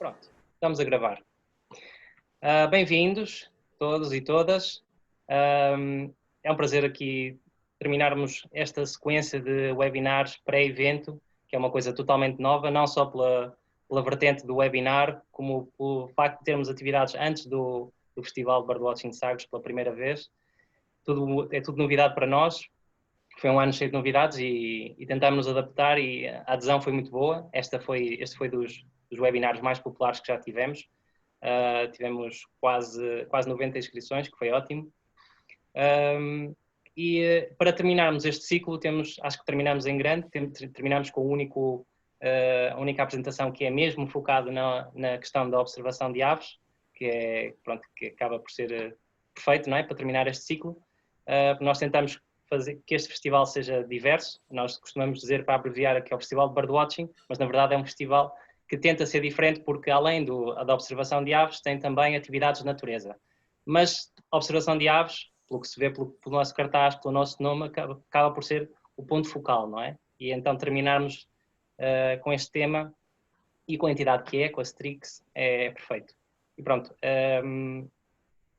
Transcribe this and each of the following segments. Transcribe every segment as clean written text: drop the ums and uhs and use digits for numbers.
Pronto, estamos a gravar. Bem-vindos, todos e todas. É um prazer aqui terminarmos esta sequência de webinars pré-evento, que é uma coisa totalmente nova, não só pela vertente do webinar, como o facto de termos atividades antes do Festival de Birdwatching de Sagres pela primeira vez. É tudo novidade para nós. Foi um ano cheio de novidades e tentámos nos adaptar e a adesão foi muito boa. Este foi dos webinars mais populares que já tivemos. Tivemos quase 90 inscrições, que foi ótimo. Para terminarmos este ciclo, acho que terminamos em grande, terminamos com a única apresentação que é mesmo focada na questão da observação de aves, que acaba por ser perfeito, não é? Para terminar este ciclo. Nós tentamos fazer que este festival seja diverso. Nós costumamos dizer, para abreviar, que é o Festival de Birdwatching, mas na verdade é um festival que tenta ser diferente porque, além da observação de aves, tem também atividades de natureza. Mas a observação de aves, pelo que se vê pelo nosso cartaz, pelo nosso nome, acaba por ser o ponto focal, não é? E então terminarmos com este tema e com a entidade que é, com a Strix, é perfeito. E pronto,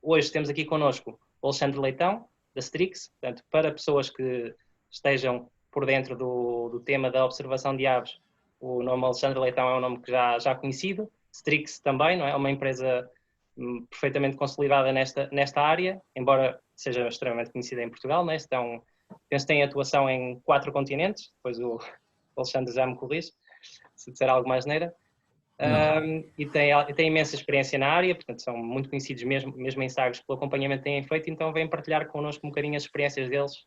hoje temos aqui connosco o Alexandre Leitão, da Strix, portanto, para pessoas que estejam por dentro do tema da observação de aves, o nome Alexandre Leitão é um nome que já conhecido, Strix também, não é? É uma empresa perfeitamente consolidada nesta área, embora seja extremamente conhecida em Portugal, não é? Penso que tem atuação em 4 continentes, depois o Alexandre já me corrige, se disser algo mais neira. E tem imensa experiência na área, portanto são muito conhecidos mesmo em Sagres pelo acompanhamento que têm feito, então vêm partilhar connosco um bocadinho as experiências deles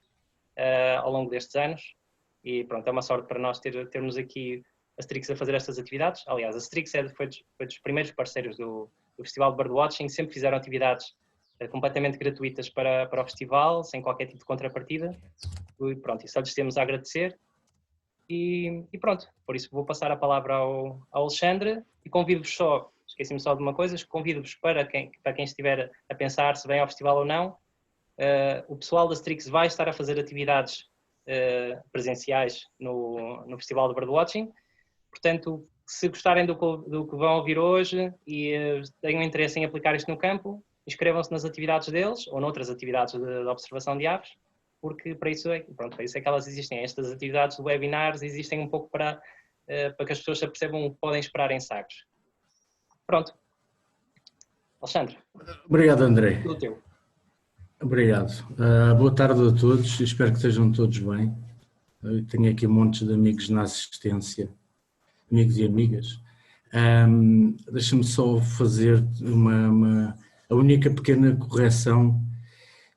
ao longo destes anos e pronto, é uma sorte para nós termos aqui a Strix a fazer estas atividades. Aliás, a Strix foi dos primeiros parceiros do Festival de Birdwatching, sempre fizeram atividades completamente gratuitas para o festival, sem qualquer tipo de contrapartida, e pronto, e só lhes temos a agradecer. E pronto, por isso vou passar a palavra ao Alexandre e convido-vos esqueci-me só de uma coisa, convido-vos para quem estiver a pensar se vem ao festival ou não, o pessoal da Strix vai estar a fazer atividades presenciais no Festival de Birdwatching, portanto, se gostarem do que vão ouvir hoje e tenham interesse em aplicar isto no campo, inscrevam-se nas atividades deles ou noutras atividades de observação de aves, porque para isso é que elas existem. Estas atividades de webinars existem um pouco para que as pessoas se apercebam o que podem esperar em Sagres. Pronto. Alexandre. Obrigado, André. Tudo teu. Obrigado. Boa tarde a todos, espero que estejam todos bem. Eu tenho aqui montes de amigos na assistência, amigos e amigas. Deixa-me só fazer a única pequena correção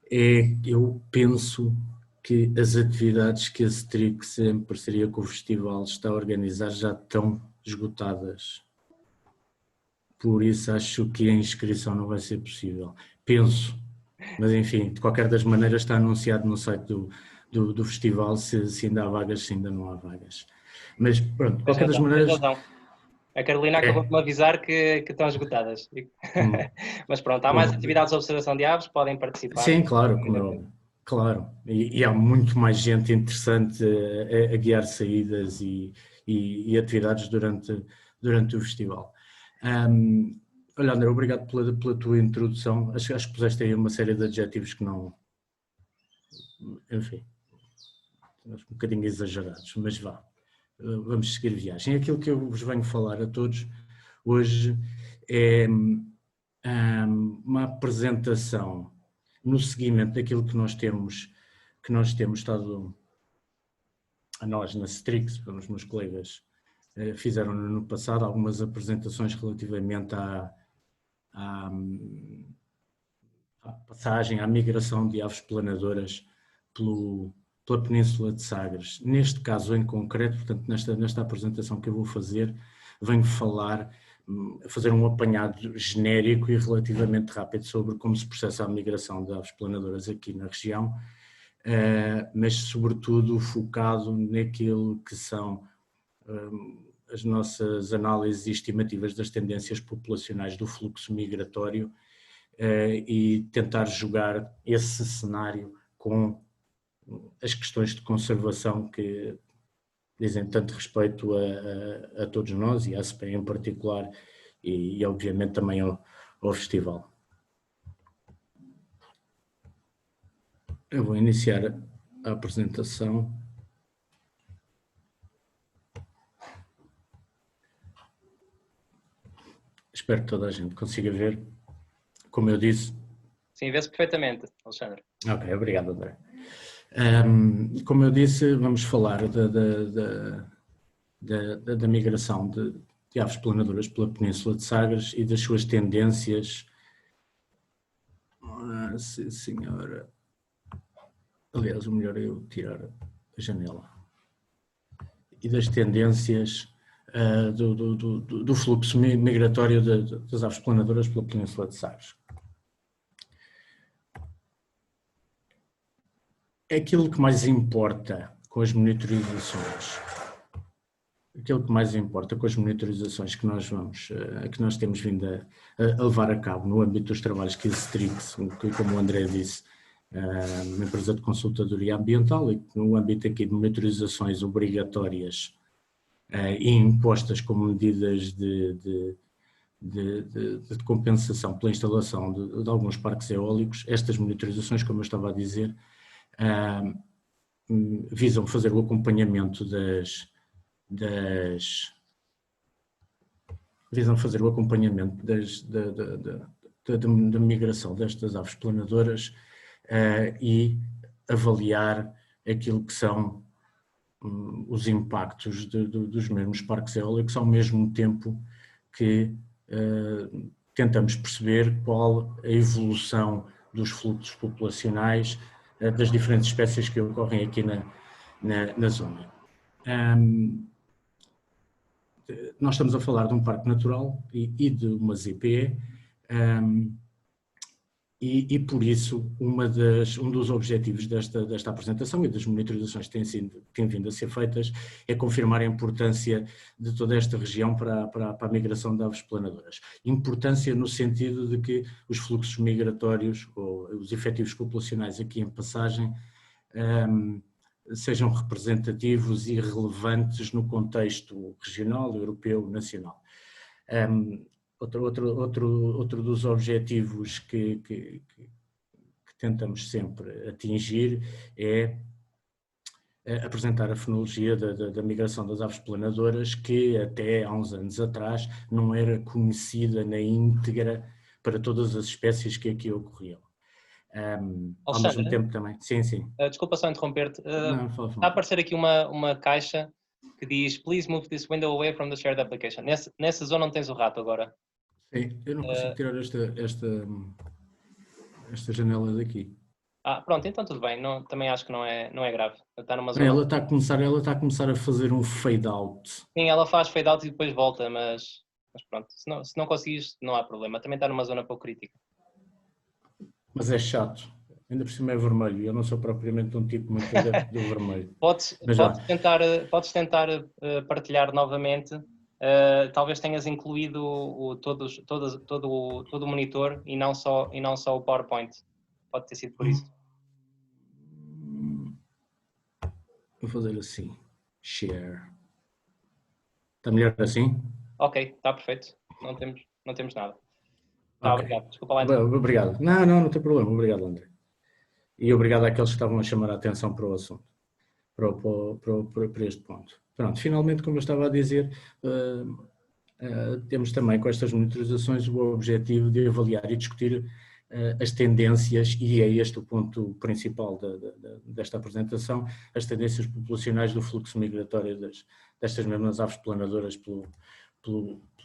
é, eu penso que as atividades que a Strix, em parceria com o festival, está a organizar já estão esgotadas. Por isso acho que a inscrição não vai ser possível. Penso, mas enfim, de qualquer das maneiras está anunciado no site do festival se ainda há vagas, se ainda não há vagas. Mas pronto, de qualquer das maneiras... A Carolina acabou de me avisar que estão esgotadas. Mas pronto, há mais atividades de observação de aves, podem participar. Sim, claro, claro. E há muito mais gente interessante a guiar saídas e atividades durante o festival. Olha, André, obrigado pela tua introdução. Acho que puseste aí uma série de adjetivos que não... Enfim, um bocadinho exagerados, mas vá. Vamos seguir viagem. Aquilo que eu vos venho falar a todos hoje é uma apresentação no seguimento daquilo que nós temos estado, a nós na Strix, os meus colegas fizeram no ano passado algumas apresentações relativamente à passagem, à migração de aves planadoras pela Península de Sagres. Neste caso em concreto, portanto, nesta apresentação que eu vou fazer, venho fazer um apanhado genérico e relativamente rápido sobre como se processa a migração de aves planadoras aqui na região, mas sobretudo focado naquilo que são as nossas análises e estimativas das tendências populacionais do fluxo migratório e tentar jogar esse cenário com as questões de conservação que dizem tanto respeito a todos nós e à ASPE em particular e obviamente também ao festival. Eu vou iniciar a apresentação. Espero que toda a gente consiga ver. Como eu disse... Sim, vê-se perfeitamente, Alexandre. Ok, obrigado, André. Como eu disse, vamos falar da migração de aves planadoras pela Península de Sagres e das suas tendências. Sim, senhora. Aliás, o melhor é eu tirar a janela. E das tendências do fluxo migratório das aves planadoras pela Península de Sagres. Aquilo que mais importa com as monitorizações, que nós temos vindo a levar a cabo no âmbito dos trabalhos que a Strix, que, como o André disse, uma empresa de consultadoria ambiental, e no âmbito aqui de monitorizações obrigatórias e impostas como medidas de compensação pela instalação de alguns parques eólicos, estas monitorizações, como eu estava a dizer, visam fazer o acompanhamento da migração destas aves planadoras e avaliar aquilo que são os impactos dos mesmos parques eólicos, ao mesmo tempo que tentamos perceber qual a evolução dos fluxos populacionais das diferentes espécies que ocorrem aqui na zona. Nós estamos a falar de um parque natural e de uma ZPE, e por isso um dos objetivos desta apresentação e das monitorizações que têm vindo a ser feitas é confirmar a importância de toda esta região para a migração de aves planadoras. Importância no sentido de que os fluxos migratórios ou os efetivos populacionais aqui em passagem sejam representativos e relevantes no contexto regional, europeu, nacional. Outro dos objetivos que tentamos sempre atingir é apresentar a fenologia da migração das aves planadoras, que até há uns anos atrás não era conhecida na íntegra para todas as espécies que aqui ocorriam. Ao mesmo tempo também. Sim. Desculpa só interromper-te. Não, fala. Está a aparecer aqui uma caixa que diz "Please move this window away from the shared application". Nessa zona não tens o rato agora. Sim, eu não consigo tirar esta janela daqui. Pronto, então tudo bem. Não, também acho que não é grave. Está numa zona... Ela está a começar a fazer um fade out. Sim, ela faz fade out e depois volta, mas pronto, se não conseguires, não há problema. Também está numa zona pouco crítica. Mas é chato. Ainda por cima é vermelho, eu não sou propriamente um tipo muito adepto do vermelho. Podes tentar partilhar novamente. Talvez tenhas incluído todo o monitor e não só o PowerPoint. Pode ter sido por isso. Vou fazer assim. Share. Está melhor assim? Ok, está perfeito. Não temos nada. Okay. Obrigado. Desculpa lá. Então. Obrigado. Não tem problema. Obrigado, André. E obrigado àqueles que estavam a chamar a atenção para o assunto, para este ponto. Pronto, finalmente, como eu estava a dizer, temos também com estas monitorizações o objetivo de avaliar e discutir as tendências, e é este o ponto principal desta apresentação, as tendências populacionais do fluxo migratório destas mesmas aves planadoras pelo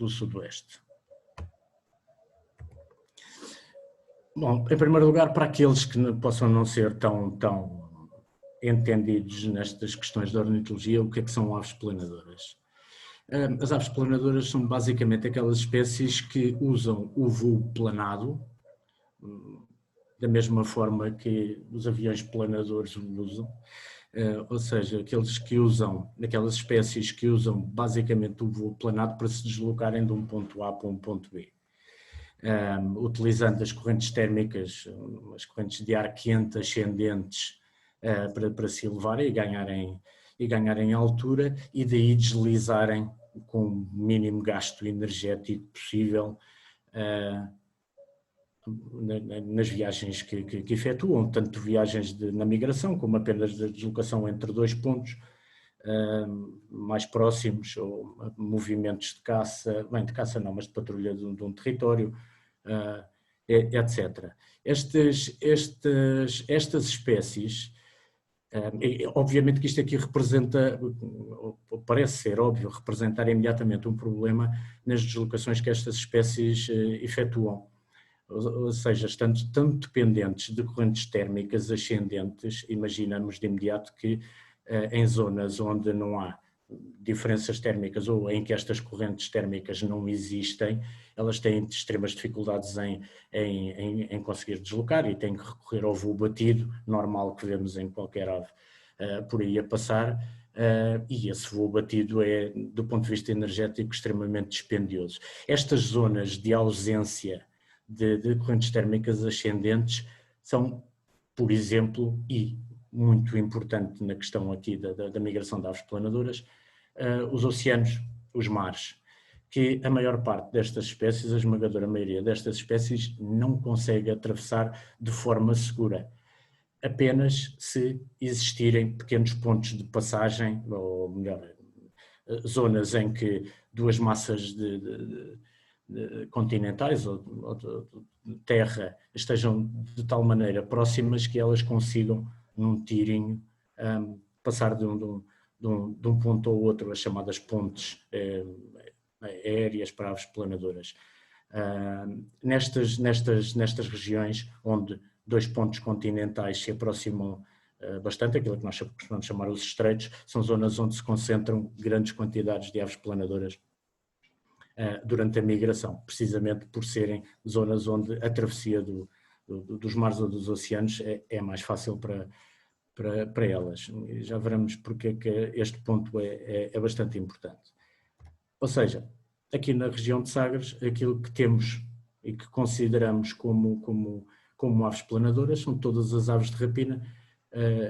sudoeste. Bom, em primeiro lugar, para aqueles que possam não ser tão entendidos nestas questões de ornitologia, o que é que são aves planadoras? As aves planadoras são basicamente aquelas espécies que usam o voo planado, da mesma forma que os aviões planadores o usam, ou seja, aquelas espécies que usam basicamente o voo planado para se deslocarem de um ponto A para um ponto B. Utilizando as correntes térmicas, as correntes de ar quente ascendentes para se elevarem e ganharem altura, e daí deslizarem com o mínimo gasto energético possível nas viagens que efetuam, tanto viagens na migração como apenas de deslocação entre dois pontos mais próximos, ou movimentos de caça, bem, de caça não, mas de patrulha de um território, etc. Estas espécies, obviamente que isto aqui representa, parece ser óbvio, representar imediatamente um problema nas deslocações que estas espécies efetuam. Ou seja, estando tão dependentes de correntes térmicas ascendentes, imaginamos de imediato que em zonas onde não há diferenças térmicas ou em que estas correntes térmicas não existem, elas têm extremas dificuldades em conseguir deslocar e têm que recorrer ao voo batido, normal que vemos em qualquer ave por aí a passar, e esse voo batido é, do ponto de vista energético, extremamente dispendioso. Estas zonas de ausência de correntes térmicas ascendentes são, por exemplo, e muito importante na questão aqui da migração de aves planadoras, os oceanos, os mares, que a maior parte destas espécies, a esmagadora maioria destas espécies, não consegue atravessar de forma segura, apenas se existirem pequenos pontos de passagem, ou melhor, zonas em que duas massas continentais ou de terra estejam de tal maneira próximas que elas consigam, num tirinho, passar de um ponto ao outro, as chamadas pontes aéreas para aves planadoras. Nestas regiões onde dois pontos continentais se aproximam bastante, aquilo que nós costumamos chamar os estreitos, são zonas onde se concentram grandes quantidades de aves planadoras durante a migração, precisamente por serem zonas onde a travessia dos mares ou dos oceanos é mais fácil para elas. E já veremos porque é que este ponto é bastante importante. Ou seja, aqui na região de Sagres, aquilo que temos e que consideramos como aves planadoras são todas as aves de rapina,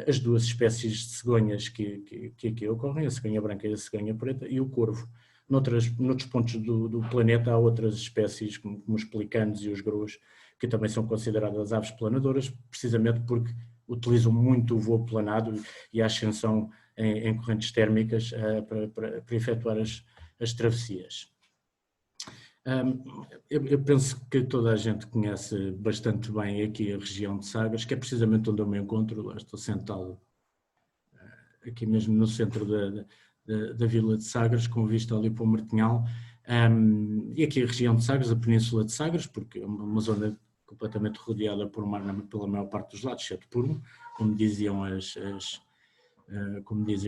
as duas espécies de cegonhas que aqui ocorrem, a cegonha branca e a cegonha preta, e o corvo. Noutros pontos do planeta há outras espécies, como os pelicanos e os grus, que também são consideradas aves planadoras, precisamente porque utilizam muito o voo planado e a ascensão em correntes térmicas para efetuar as travessias. Eu penso que toda a gente conhece bastante bem aqui a região de Sagres, que é precisamente onde eu me encontro. Lá estou sentado aqui mesmo no centro da vila de Sagres, com vista ali para o Martinhal, e aqui a região de Sagres, a península de Sagres, porque é uma zona completamente rodeada por mar pela maior parte dos lados, exceto por um, como diziam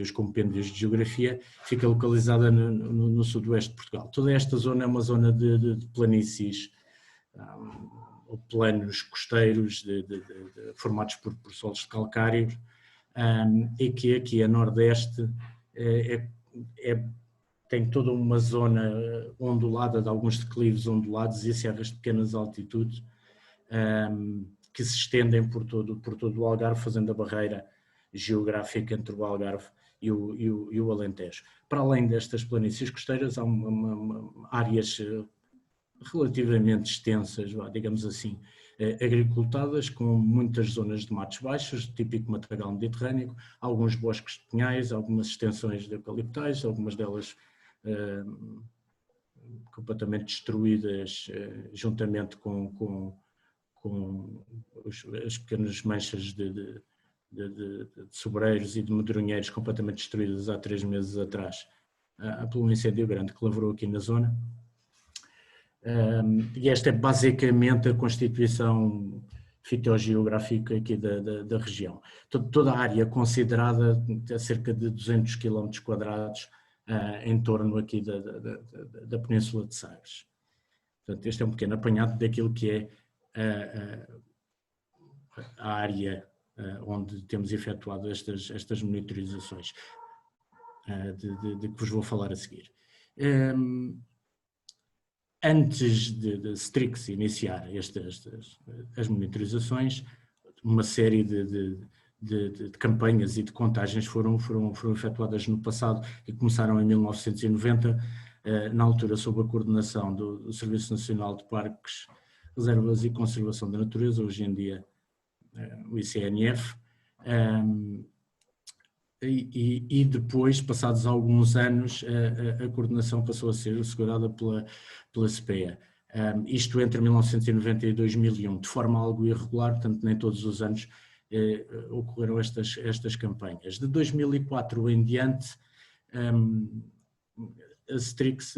os compêndios de geografia, fica localizada no sudoeste de Portugal. Toda esta zona é uma zona de planícies, ou planos costeiros formados por solos de calcário, e que aqui a nordeste tem toda uma zona ondulada, de alguns declives ondulados e serras de pequenas altitudes, que se estendem por todo o Algarve, fazendo a barreira geográfica entre o Algarve e o Alentejo. Para além destas planícies costeiras, há áreas relativamente extensas, digamos assim, agricultadas, com muitas zonas de matos baixos, típico matagal mediterrâneo, alguns bosques de pinhais, algumas extensões de eucaliptais, algumas delas completamente destruídas, juntamente com as pequenas manchas de sobreiros e de medronheiros completamente destruídas há 3 meses atrás, pelo incêndio grande que lavrou aqui na zona. E esta é basicamente a constituição fitogeográfica aqui da região. Toda a área considerada a cerca de 200 km², em torno aqui da Península de Sagres. Portanto, este é um pequeno apanhado daquilo que é a área onde temos efetuado estas monitorizações, de que vos vou falar a seguir. Antes de Strix iniciar as monitorizações, uma série de campanhas e de contagens foram efetuadas no passado e começaram em 1990, na altura sob a coordenação do Serviço Nacional de Parques, Reservas e Conservação da Natureza, hoje em dia o ICNF, e depois, passados alguns anos, a coordenação passou a ser assegurada pela SPEA. Isto entre 1990 e 2001, de forma algo irregular, portanto nem todos os anos ocorreram estas campanhas. De 2004 em diante, a Strix,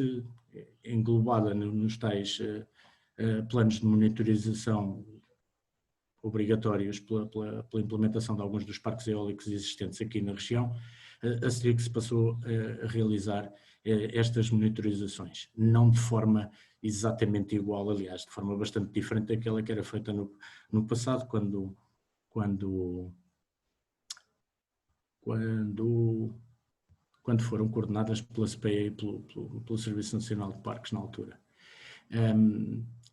englobada nos tais planos de monitorização obrigatórios pela implementação de alguns dos parques eólicos existentes aqui na região, a Strix passou a realizar estas monitorizações, não de forma exatamente igual, aliás, de forma bastante diferente daquela que era feita no passado, quando foram coordenadas pela SPEA e pelo Serviço Nacional de Parques na altura.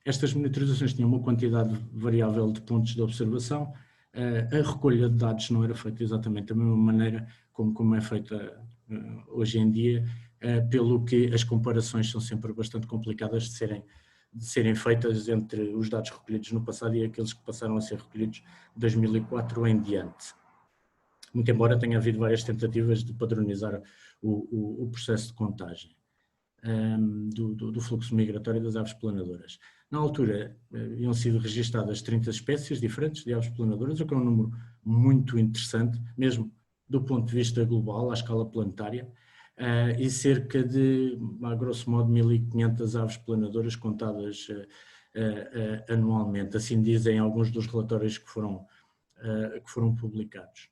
Estas monitorizações tinham uma quantidade variável de pontos de observação. A recolha de dados não era feita exatamente da mesma maneira como é feita hoje em dia, pelo que as comparações são sempre bastante complicadas de serem feitas entre os dados recolhidos no passado e aqueles que passaram a ser recolhidos de 2004 em diante. Muito embora tenha havido várias tentativas de padronizar o processo de contagem do fluxo migratório das aves planadoras. Na altura, iam sido registadas 30 espécies diferentes de aves planadoras, o que é um número muito interessante, mesmo do ponto de vista global, à escala planetária, e cerca de, a grosso modo, 1.500 aves planadoras contadas anualmente, assim dizem alguns dos relatórios que foram publicados.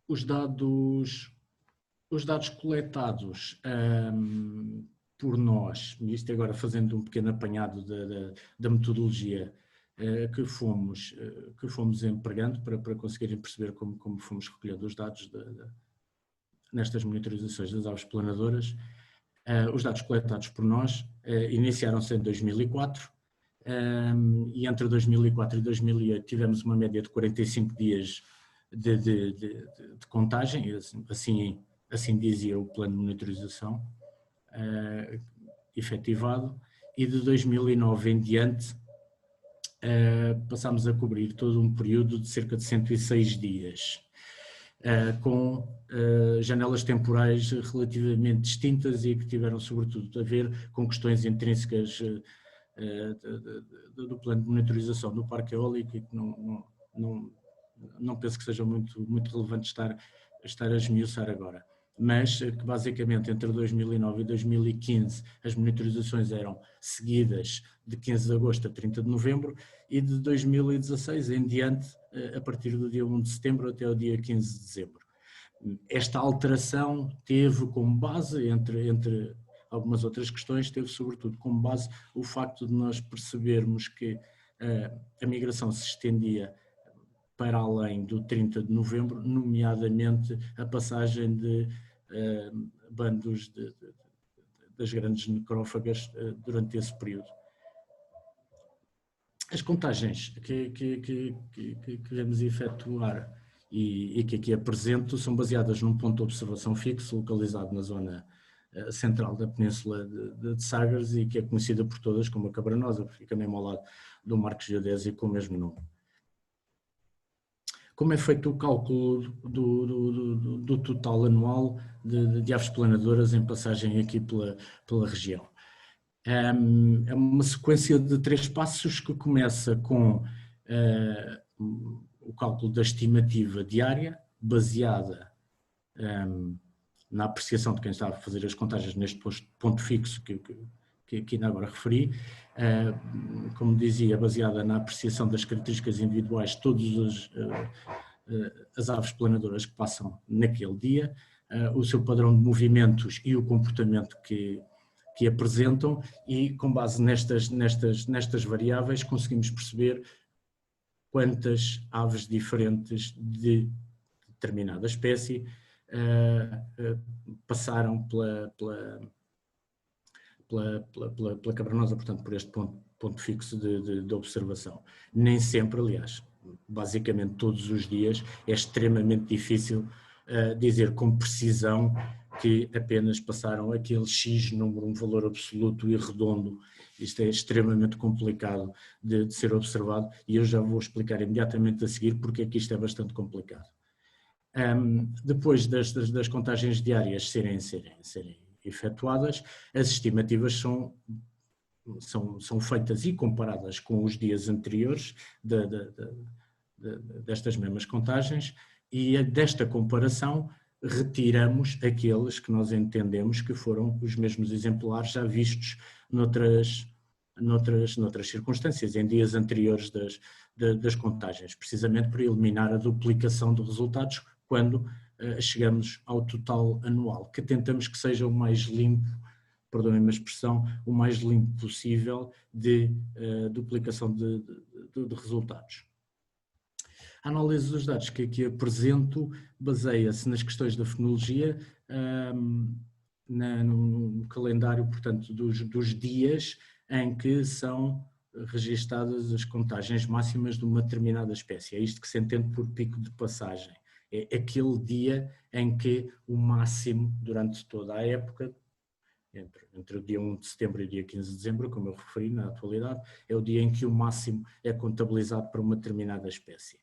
Os dados coletados por nós, e isto agora fazendo um pequeno apanhado da metodologia que fomos empregando para conseguirem perceber como fomos recolhendo os dados nestas monitorizações das aves planadoras. Os dados coletados por nós iniciaram-se em 2004 e entre 2004 e 2008 tivemos uma média de 45 dias de contagem, assim dizia o plano de monitorização efetivado, e de 2009 em diante passámos a cobrir todo um período de cerca de 106 dias, com janelas temporais relativamente distintas e que tiveram sobretudo a ver com questões intrínsecas do plano de monitorização do parque eólico e que não penso que seja muito relevante estar a esmiuçar agora, mas que basicamente entre 2009 e 2015 as monitorizações eram seguidas de 15 de agosto a 30 de novembro e de 2016 em diante, a partir do dia 1 de setembro até o dia 15 de dezembro. Esta alteração teve como base, entre algumas outras questões, teve sobretudo como base o facto de nós percebermos que a migração se estendia para além do 30 de novembro, nomeadamente a passagem de bandos das grandes necrófagas durante esse período. As contagens que queremos efetuar e que aqui apresento são baseadas num ponto de observação fixo, localizado na zona central da península de Sagres e que é conhecida por todas como a Cabranosa, que fica mesmo ao lado do Marco Geodésico com o mesmo nome. Como é feito o cálculo do total anual de aves planadoras em passagem aqui pela região? É uma sequência de 3 passos que começa com o cálculo da estimativa diária, baseada na apreciação de quem está a fazer as contagens neste ponto fixo que ainda agora referi, como dizia, baseada na apreciação das características individuais de todas as aves planadoras que passam naquele dia, o seu padrão de movimentos e o comportamento que apresentam, e com base nestas variáveis conseguimos perceber quantas aves diferentes de determinada espécie passaram pela Cabranosa, portanto por este ponto fixo de observação. Nem sempre, aliás, basicamente todos os dias é extremamente difícil dizer com precisão que apenas passaram aquele X número, um valor absoluto e redondo. Isto é extremamente complicado de ser observado e eu já vou explicar imediatamente a seguir porque é que isto é bastante complicado. Depois das contagens diárias serem efetuadas, as estimativas são feitas e comparadas com os dias anteriores destas mesmas contagens, e desta comparação retiramos aqueles que nós entendemos que foram os mesmos exemplares já vistos noutras circunstâncias, em dias anteriores das contagens, precisamente para eliminar a duplicação de resultados quando chegamos ao total anual, que tentamos que seja o mais limpo, perdoem-me a expressão, o mais limpo possível de duplicação de resultados. A análise dos dados que aqui apresento baseia-se nas questões da fenologia, no calendário, portanto, dos dias em que são registadas as contagens máximas de uma determinada espécie. É isto que se entende por pico de passagem. É aquele dia em que o máximo, durante toda a época, entre o dia 1 de setembro e o dia 15 de dezembro, como eu referi na atualidade, é o dia em que o máximo é contabilizado para uma determinada espécie.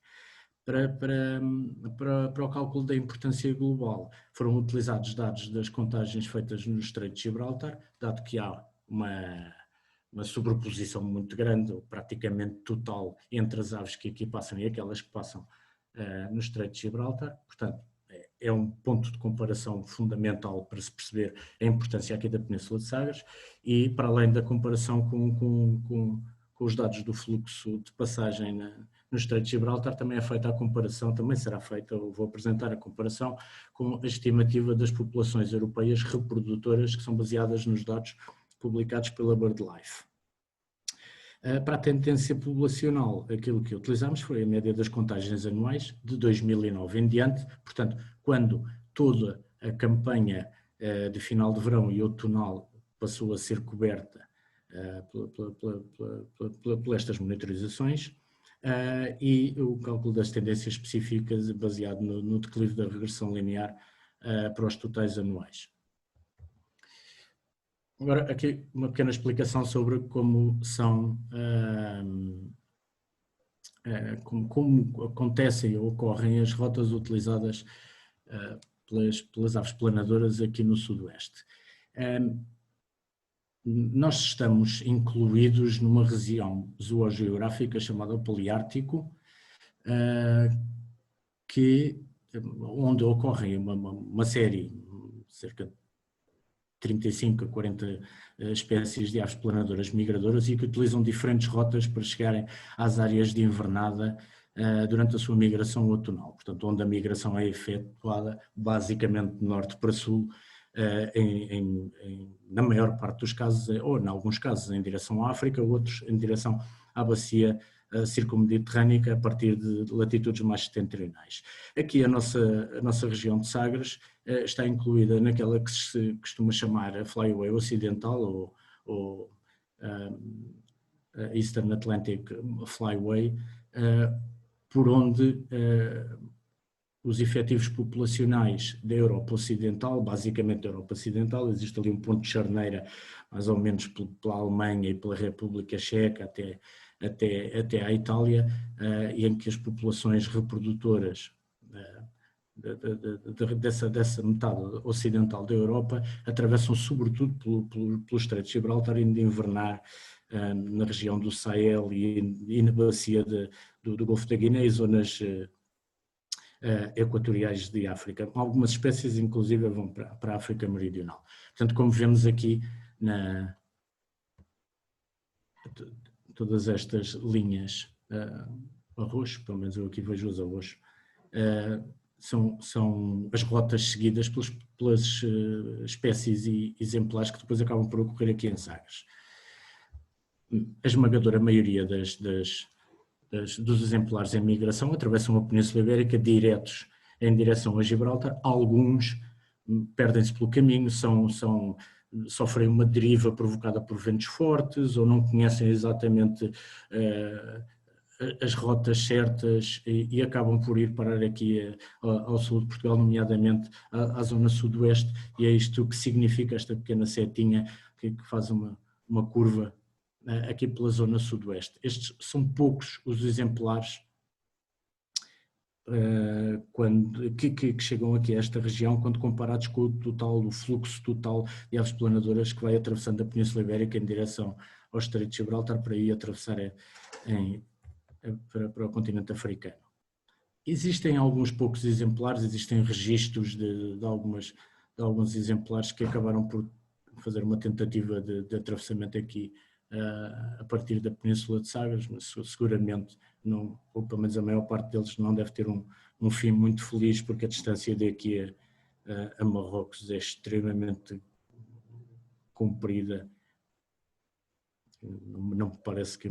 Para o cálculo da importância global, foram utilizados dados das contagens feitas no Estreito de Gibraltar, dado que há uma sobreposição muito grande, ou praticamente total, entre as aves que aqui passam e aquelas que passam no Estreito de Gibraltar. Portanto, é um ponto de comparação fundamental para se perceber a importância aqui da Península de Sagres, e para além da comparação com os dados do fluxo de passagem no Estreito de Gibraltar, também é feita a comparação, também será feita, eu vou apresentar a comparação com a estimativa das populações europeias reprodutoras, que são baseadas nos dados publicados pela BirdLife. Para a tendência populacional, aquilo que utilizamos foi a média das contagens anuais de 2009 em diante, portanto, quando toda a campanha de final de verão e outonal passou a ser coberta por estas monitorizações, e o cálculo das tendências específicas baseado no declive da regressão linear para os totais anuais. Agora, aqui uma pequena explicação sobre como como acontecem ou ocorrem as rotas utilizadas pelas aves planadoras aqui no Sudoeste. Nós estamos incluídos numa região zoogeográfica chamada Paleártico, onde ocorrem uma série, cerca de 35 a 40 espécies de aves planadoras migradoras, e que utilizam diferentes rotas para chegarem às áreas de invernada durante a sua migração outonal. Portanto, onde a migração é efetuada basicamente de norte para sul, na maior parte dos casos, ou em alguns casos em direção à África, outros em direção à bacia circummediterrânica a partir de latitudes mais setentrionais. Aqui a nossa região de Sagres está incluída naquela que se costuma chamar a Flyway Ocidental, ou Eastern Atlantic Flyway, por onde os efetivos populacionais da Europa Ocidental, basicamente da Europa Ocidental, existe ali um ponto de charneira mais ou menos pela Alemanha e pela República Checa até à Itália, e em que as populações reprodutoras dessa metade ocidental da Europa atravessam sobretudo pelo Estreito de Gibraltar, indo invernar na região do Sahel e na bacia do Golfo da Guiné e zonas equatoriais de África. Algumas espécies inclusive vão para a África Meridional. Portanto, como vemos aqui todas estas linhas arroz, pelo menos eu aqui vejo os arroz, são as rotas seguidas pelas espécies e exemplares que depois acabam por ocorrer aqui em Sagres. A esmagadora maioria dos exemplares em migração atravessam a Península Ibérica diretos em direção a Gibraltar. Alguns perdem-se pelo caminho, sofrem uma deriva provocada por ventos fortes, ou não conhecem exatamente as rotas certas e acabam por ir parar aqui ao sul de Portugal, nomeadamente à zona sudoeste, e é isto que significa esta pequena setinha que faz uma curva aqui pela zona sudoeste. Estes são poucos os exemplares que chegam aqui a esta região quando comparados com o fluxo total de aves planadoras que vai atravessando a Península Ibérica em direção ao Estreito de Gibraltar para aí atravessar para o continente africano. Existem alguns poucos exemplares, existem registros de alguns exemplares que acabaram por fazer uma tentativa de atravessamento aqui a partir da Península de Sagres, mas seguramente, não, ou pelo menos a maior parte deles, não deve ter um fim muito feliz, porque a distância daqui a Marrocos é extremamente comprida. Não me parece que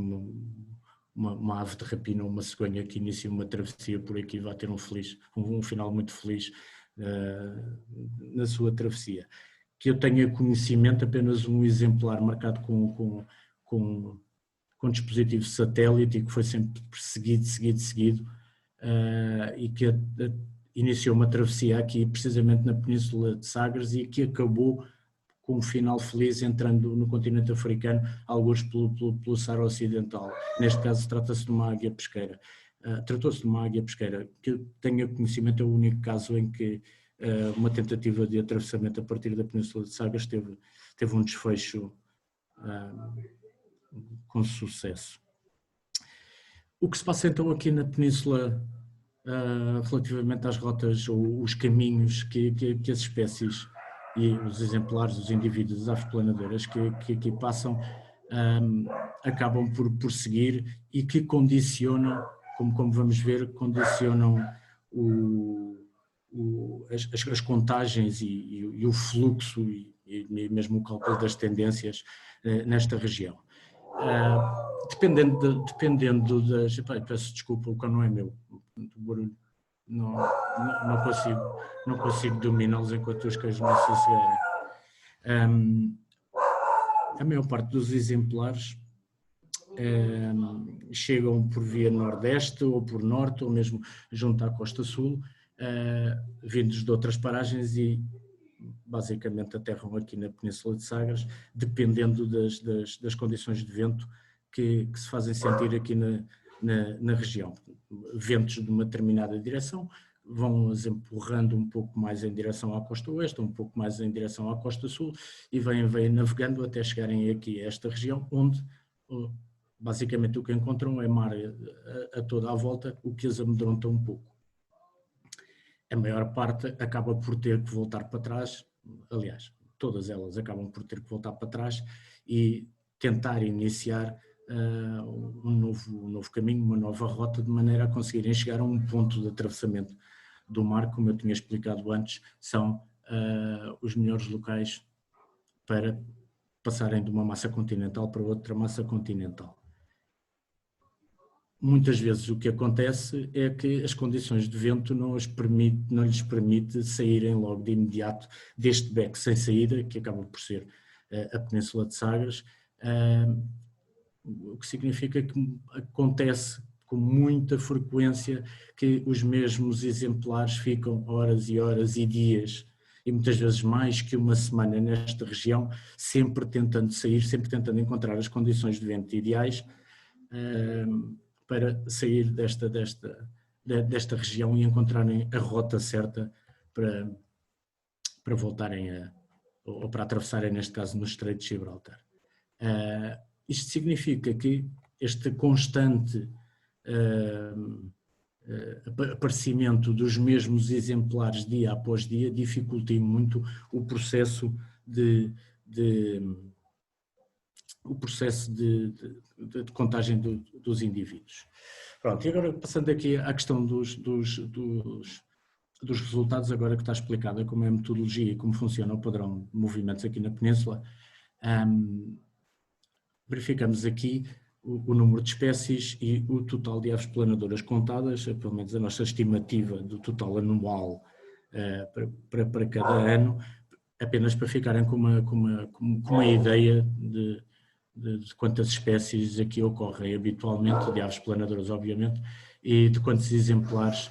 uma ave de rapina ou uma cegonha que inicia uma travessia por aqui vai ter um final muito feliz na sua travessia. Que eu tenha conhecimento, apenas um exemplar marcado com dispositivo satélite e que foi sempre seguido e que iniciou uma travessia aqui precisamente na Península de Sagres e que acabou com um final feliz entrando no continente africano, alguns pelo Saara Ocidental. Neste caso trata-se de uma águia pesqueira. Tratou-se de uma águia pesqueira. Que eu tenha conhecimento, é o único caso em que uma tentativa de atravessamento a partir da Península de Sagres teve um desfecho com sucesso. O que se passa então aqui na Península relativamente às rotas ou os caminhos que as espécies e os exemplares, os indivíduos, as aves planadoras que aqui passam acabam por seguir e que condicionam, como vamos ver, condicionam as contagens e o fluxo e mesmo o cálculo das tendências nesta região. Dependendo das... Peço desculpa, o cão não é meu, o barulho não consigo dominá-los enquanto os cães não sossegarem. A maior parte dos exemplares chegam por via nordeste ou por norte ou mesmo junto à costa sul, vindos de outras paragens e basicamente aterram aqui na Península de Sagres, dependendo das condições de vento que se fazem sentir aqui na região. Ventos de uma determinada direção vão-os empurrando um pouco mais em direção à costa oeste, um pouco mais em direção à costa sul e vêm navegando até chegarem aqui a esta região, onde basicamente o que encontram é mar a toda a volta, o que as amedronta um pouco. A maior parte acaba por ter que voltar para trás, aliás, todas elas acabam por ter que voltar para trás e tentar iniciar um novo caminho, uma nova rota, de maneira a conseguirem chegar a um ponto de atravessamento do mar, como eu tinha explicado antes, são os melhores locais para passarem de uma massa continental para outra massa continental. Muitas vezes o que acontece é que as condições de vento não lhes permite saírem logo de imediato deste beco sem saída, que acaba por ser a Península de Sagres, o que significa que acontece com muita frequência que os mesmos exemplares ficam horas e horas e dias, e muitas vezes mais que uma semana nesta região, sempre tentando sair, sempre tentando encontrar as condições de vento ideais para sair desta região e encontrarem a rota certa para voltarem ou para atravessarem, neste caso, no Estreito de Gibraltar. Isto significa que este constante aparecimento dos mesmos exemplares dia após dia dificulta muito o processo de contagem dos indivíduos. Pronto, e agora passando aqui à questão dos resultados, agora que está explicada como é a metodologia e como funciona o padrão de movimentos aqui na Península, verificamos aqui o número de espécies e o total de aves planadoras contadas, pelo menos a nossa estimativa do total anual para cada ano, apenas para ficarem com uma ideia de quantas espécies aqui ocorrem habitualmente, de aves planadoras, obviamente, e de quantos exemplares,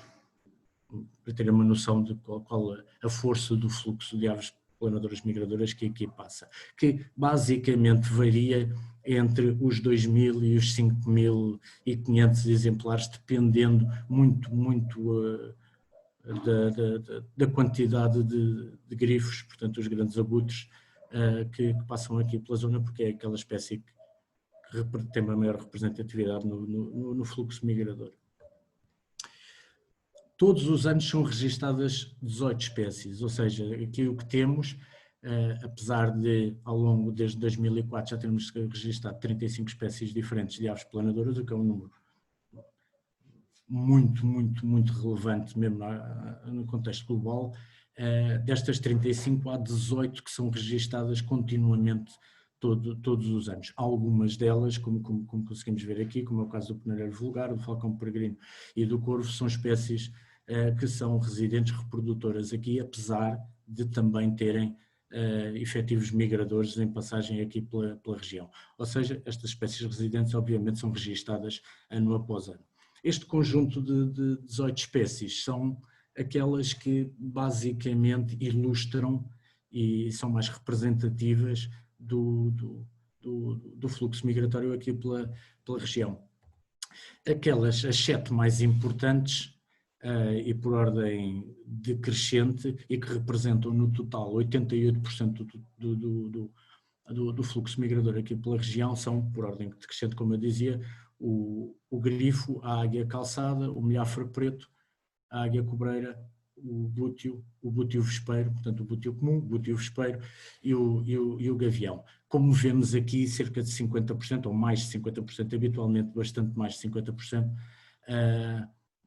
para ter uma noção de qual a força do fluxo de aves planadoras migradoras que aqui passa, que basicamente varia entre os 2.000 e os 5.500 exemplares, dependendo muito da quantidade de grifos, portanto os grandes abutres que passam aqui pela zona, porque é aquela espécie que tem uma maior representatividade no fluxo migrador. Todos os anos são registadas 18 espécies, ou seja, aqui o que temos, apesar de ao longo desde 2004 já termos registado 35 espécies diferentes de aves planadoras, o que é um número muito relevante mesmo no contexto global. Destas 35 há 18 que são registadas continuamente todos os anos. Algumas delas, como conseguimos ver aqui, como é o caso do penareiro vulgar, do falcão peregrino e do corvo, são espécies que são residentes reprodutoras aqui, apesar de também terem efetivos migradores em passagem aqui pela região. Ou seja, estas espécies residentes obviamente são registadas ano após ano. Este conjunto de 18 espécies são aquelas que basicamente ilustram e são mais representativas do fluxo migratório aqui pela região. As 7 mais importantes e por ordem decrescente e que representam no total 88% do fluxo migrador aqui pela região são, por ordem decrescente, como eu dizia, o grifo, a águia calçada, o milhafre preto, a águia cobreira, o bútio vespeiro, portanto o bútio comum, o bútio vespeiro e o gavião. Como vemos aqui, cerca de 50% ou mais de 50%, habitualmente bastante mais de 50%,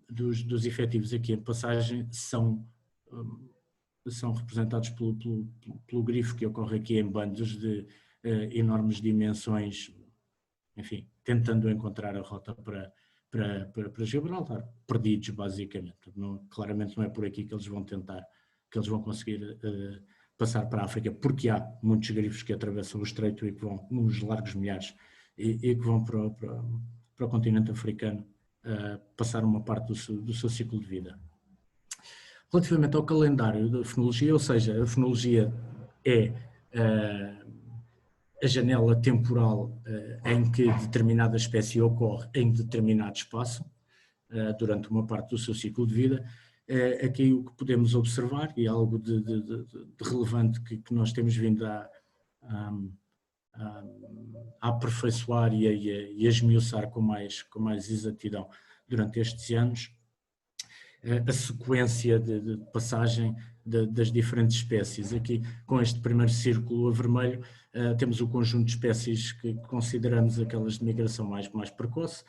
dos efetivos aqui em passagem são representados pelo grifo, que ocorre aqui em bandos de enormes dimensões, enfim, tentando encontrar a rota para Gibraltar, perdidos basicamente. Claramente não é por aqui que eles vão conseguir passar para a África, porque há muitos grifos que atravessam o estreito e que vão nos largos milhares e que vão para o continente africano passar uma parte do seu ciclo de vida. Relativamente ao calendário da fenologia, ou seja, a fenologia é a janela temporal em que determinada espécie ocorre em determinado espaço, durante uma parte do seu ciclo de vida. Aqui o que podemos observar, e algo de relevante que nós temos vindo a aperfeiçoar e a esmiuçar com mais exatidão durante estes anos, a sequência de passagem das diferentes espécies. Aqui, com este primeiro círculo a vermelho, temos o conjunto de espécies que consideramos aquelas de migração mais precoce,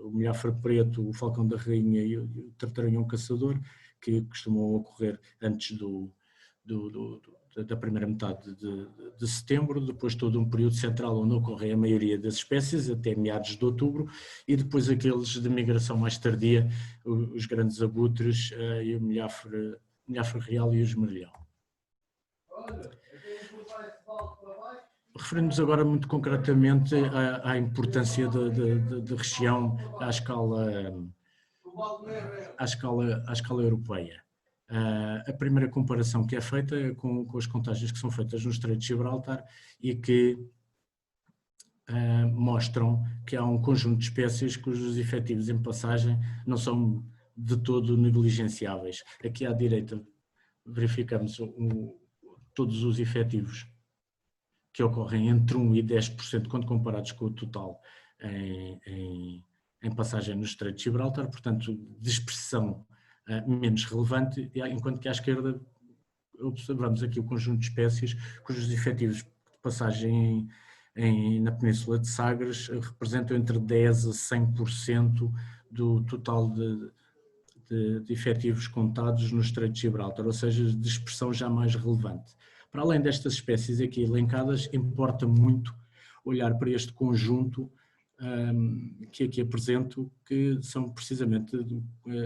o milhafre preto, o falcão da rainha e o tartaranhão caçador, que costumam ocorrer antes da primeira metade de setembro, depois todo um período central onde ocorre a maioria das espécies, até meados de outubro, e depois aqueles de migração mais tardia, os grandes abutres e o milhafre real e o esmerilhão. Referindo-nos agora muito concretamente à importância da região à escala europeia. A primeira comparação que é feita é com as contagens que são feitas no Estreito de Gibraltar e que mostram que há um conjunto de espécies cujos efetivos em passagem não são de todo negligenciáveis. Aqui à direita verificamos todos os efetivos que ocorrem entre 1% e 10% quando comparados com o total em passagem no Estreito de Gibraltar, portanto, de expressão menos relevante, enquanto que à esquerda observamos aqui o conjunto de espécies cujos efetivos de passagem na Península de Sagres representam entre 10% a 100% do total de efetivos contados no Estreito de Gibraltar, ou seja, de expressão já mais relevante. Para além destas espécies aqui elencadas, importa muito olhar para este conjunto que aqui apresento, que são precisamente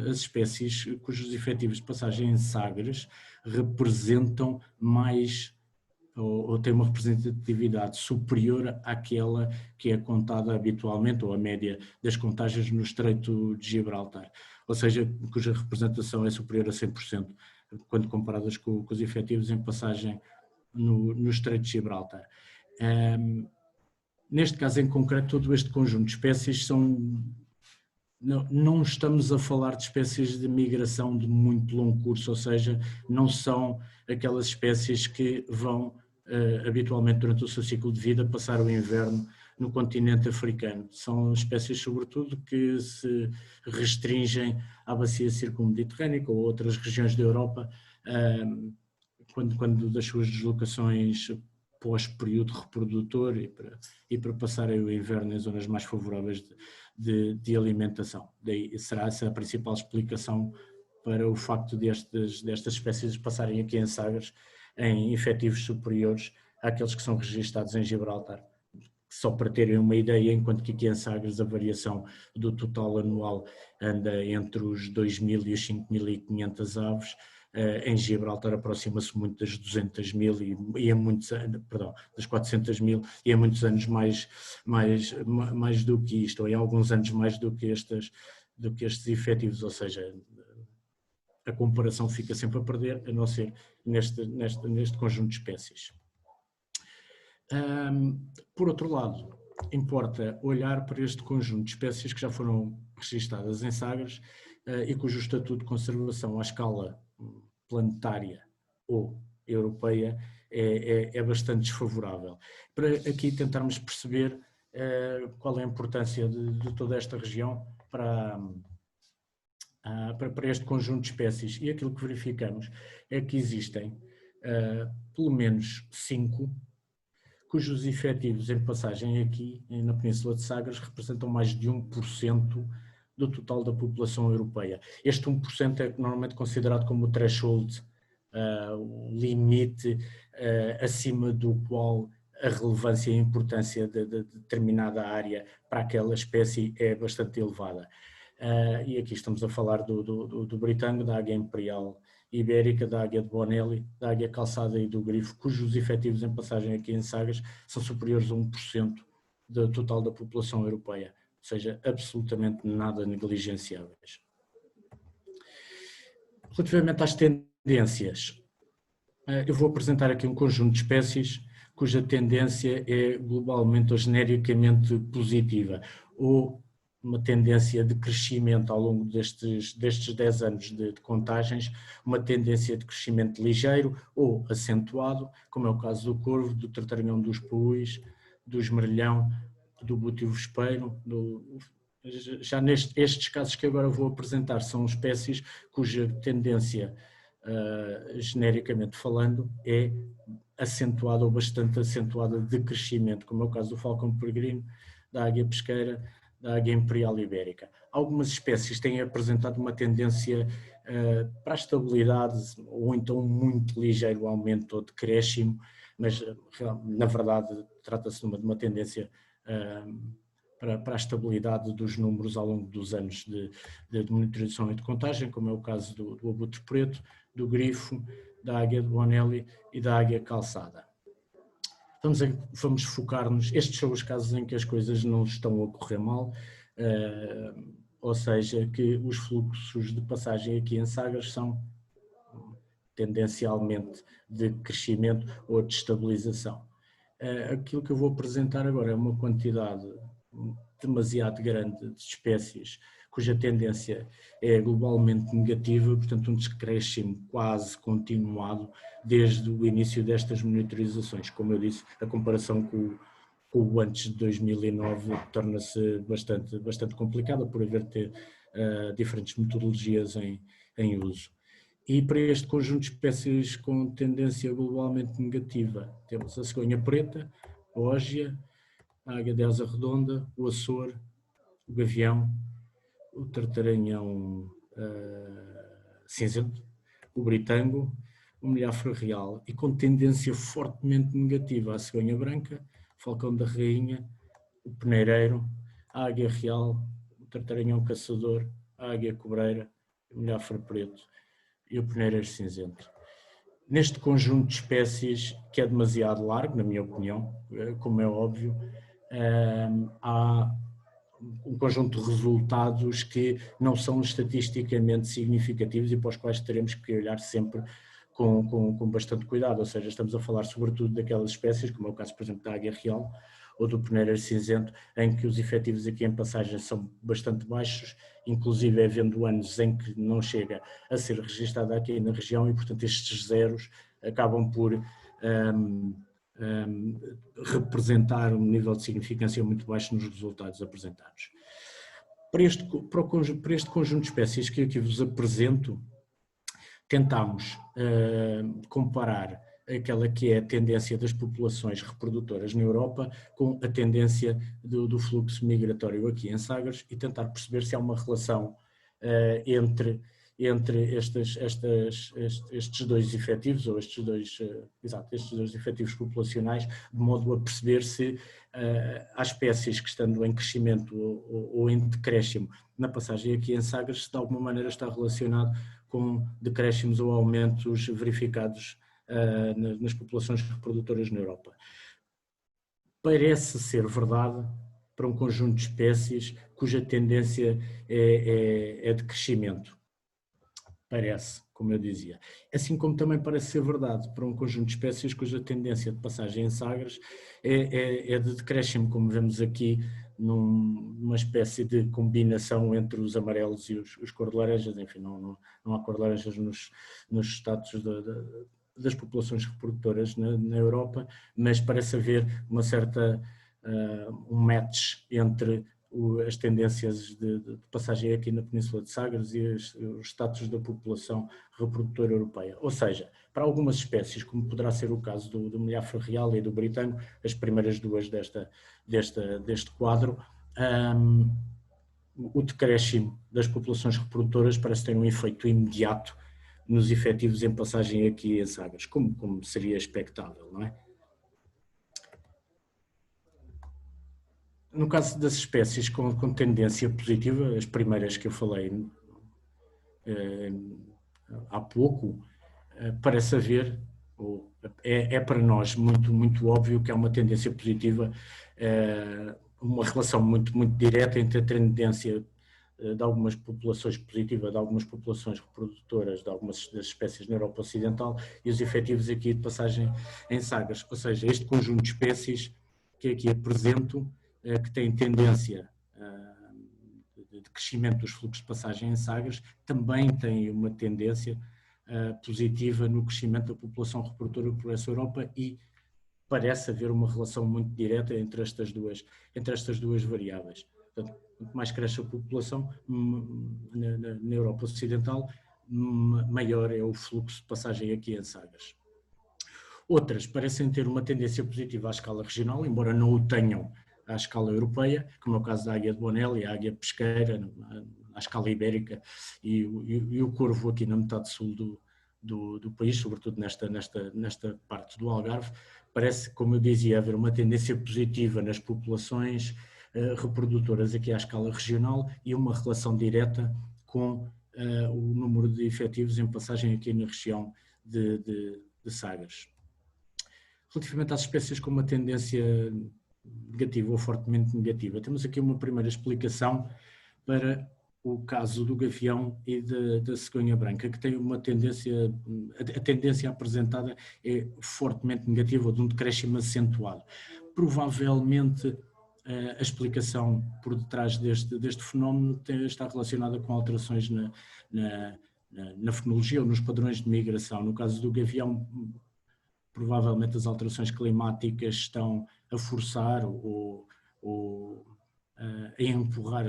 as espécies cujos efetivos de passagem em Sagres representam mais ou tem uma representatividade superior àquela que é contada habitualmente, ou a média das contagens no Estreito de Gibraltar, ou seja, cuja representação é superior a 100%, quando comparadas com os efetivos em passagem no Estreito de Gibraltar. Neste caso em concreto, todo este conjunto de espécies não estamos a falar de espécies de migração de muito longo curso, ou seja, não são aquelas espécies que vão habitualmente durante o seu ciclo de vida passar o inverno no continente africano. São espécies sobretudo que se restringem à bacia circummediterrânica ou outras regiões da Europa quando das suas deslocações pós-período reprodutor e para passarem o inverno em zonas mais favoráveis de alimentação. Daí será essa a principal explicação para o facto destas espécies passarem aqui em Sagres em efetivos superiores àqueles que são registados em Gibraltar. Só para terem uma ideia, enquanto que aqui em Sagres a variação do total anual anda entre os 2.000 e os 5.500 aves, em Gibraltar aproxima-se muito das 200.000 e há muitos anos, perdão, das 400.000 e há muitos anos mais do que isto, ou em alguns anos mais do que estes efetivos, ou seja, a comparação fica sempre a perder, a não ser neste conjunto de espécies. Por outro lado, importa olhar para este conjunto de espécies que já foram registadas em Sagres e cujo estatuto de conservação à escala planetária ou europeia é bastante desfavorável. Para aqui tentarmos perceber qual é a importância de toda esta região para este conjunto de espécies, e aquilo que verificamos é que existem pelo menos 5 cujos efetivos em passagem aqui na Península de Sagres representam mais de 1% do total da população europeia. Este 1% é normalmente considerado como o threshold, o limite acima do qual a relevância e a importância de determinada área para aquela espécie é bastante elevada. E aqui estamos a falar do britânico, da águia imperial ibérica, da águia de Bonelli, da águia calçada e do grifo, cujos efetivos em passagem aqui em Sagres são superiores a 1% do total da população europeia, ou seja, absolutamente nada negligenciáveis. Relativamente às tendências, eu vou apresentar aqui um conjunto de espécies cuja tendência é globalmente ou genericamente positiva, ou uma tendência de crescimento ao longo destes 10 anos de contagens, uma tendência de crescimento ligeiro ou acentuado, como é o caso do corvo, do tartarinhão dos paúis, do esmerilhão, do bútio-vespeiro. Já estes casos que agora vou apresentar são espécies cuja tendência, genericamente falando, é acentuada ou bastante acentuada de crescimento, como é o caso do falcão peregrino, da águia pesqueira, da águia imperial ibérica. Algumas espécies têm apresentado uma tendência para a estabilidade ou então muito ligeiro aumento ou decréscimo, mas na verdade trata-se de uma tendência para a estabilidade dos números ao longo dos anos de monitorização e de contagem, como é o caso do abutre preto, do grifo, da águia de Bonelli e da águia calçada. Vamos focar-nos, estes são os casos em que as coisas não estão a correr mal, ou seja, que os fluxos de passagem aqui em Sagres são tendencialmente de crescimento ou de estabilização. Aquilo que eu vou apresentar agora é uma quantidade demasiado grande de espécies cuja tendência é globalmente negativa, portanto um descréscimo quase continuado desde o início destas monitorizações. Como eu disse, a comparação com o antes de 2009 torna-se bastante complicada por haver diferentes metodologias em uso. E para este conjunto de espécies com tendência globalmente negativa, temos a cegonha preta, a ógia, a águia de asa redonda, o açor, o gavião, o tartaranhão cinzento, o britango, o milhafre real, e com tendência fortemente negativa a cegonha branca, o falcão da rainha, o peneireiro, a águia real, o tartaranhão caçador, a águia cobreira, o milhafre preto e o peneireiro cinzento. neste conjunto de espécies, que é demasiado largo, na minha opinião, como é óbvio, há um conjunto de resultados que não são estatisticamente significativos e para os quais teremos que olhar sempre com bastante cuidado, ou seja, estamos a falar sobretudo daquelas espécies, como é o caso, por exemplo, da águia real ou do peneiro cinzento, em que os efetivos aqui em passagem são bastante baixos, inclusive havendo anos em que não chega a ser registada aqui na região e, portanto, estes zeros acabam por representar um nível de significância muito baixo nos resultados apresentados. Para este conjunto de espécies que aqui vos apresento, tentámos comparar aquela que é a tendência das populações reprodutoras na Europa com a tendência do fluxo migratório aqui em Sagres e tentar perceber se há uma relação entre estes dois efetivos, ou estes dois efetivos populacionais, de modo a perceber se há espécies que, estando em crescimento ou em decréscimo na passagem aqui em Sagres, se de alguma maneira está relacionado com decréscimos ou aumentos verificados nas populações reprodutoras na Europa. Parece ser verdade para um conjunto de espécies cuja tendência é de crescimento. Parece, como eu dizia. Assim como também parece ser verdade para um conjunto de espécies cuja tendência de passagem em Sagres é de decréscimo, como vemos aqui numa espécie de combinação entre os amarelos e os cor-de-laranjas. Enfim, não há cor-de-laranjas nos status das populações reprodutoras na Europa, mas parece haver uma certa um match entre as tendências de passagem aqui na Península de Sagres e os status da população reprodutora europeia. Ou seja, para algumas espécies, como poderá ser o caso do milhafre real e do britânico, as primeiras duas deste quadro, o decréscimo das populações reprodutoras parece ter um efeito imediato nos efetivos em passagem aqui em Sagres, como seria expectável, não é? No caso das espécies com tendência positiva, as primeiras que eu falei há pouco, parece haver, é para nós muito óbvio que há uma tendência positiva, uma relação muito direta entre a tendência de algumas populações positiva, de algumas populações reprodutoras de algumas das espécies na Europa Ocidental e os efetivos aqui de passagem em Sagres. Ou seja, este conjunto de espécies que aqui apresento, que tem tendência de crescimento dos fluxos de passagem em Sagres, também tem uma tendência positiva no crescimento da população reprodutora por essa Europa e parece haver uma relação muito direta entre estas duas variáveis. Portanto, quanto mais cresce a população na Europa Ocidental, maior é o fluxo de passagem aqui em Sagres. Outras parecem ter uma tendência positiva à escala regional, embora não o tenham à escala europeia, como é o caso da águia de Bonelli, a águia pesqueira, à escala ibérica, e o corvo aqui na metade sul do país, sobretudo nesta parte do Algarve. Parece, como eu dizia, haver uma tendência positiva nas populações reprodutoras aqui à escala regional e uma relação direta com o número de efetivos em passagem aqui na região de Sagres. Relativamente às espécies com uma tendência negativa ou fortemente negativa, temos aqui uma primeira explicação para o caso do gavião e da cegonha branca, que tem uma tendência, a tendência apresentada é fortemente negativa, ou de um decréscimo acentuado. Provavelmente a explicação por detrás deste fenómeno está relacionada com alterações na fenologia ou nos padrões de migração. No caso do gavião, provavelmente as alterações climáticas estão a forçar ou a empurrar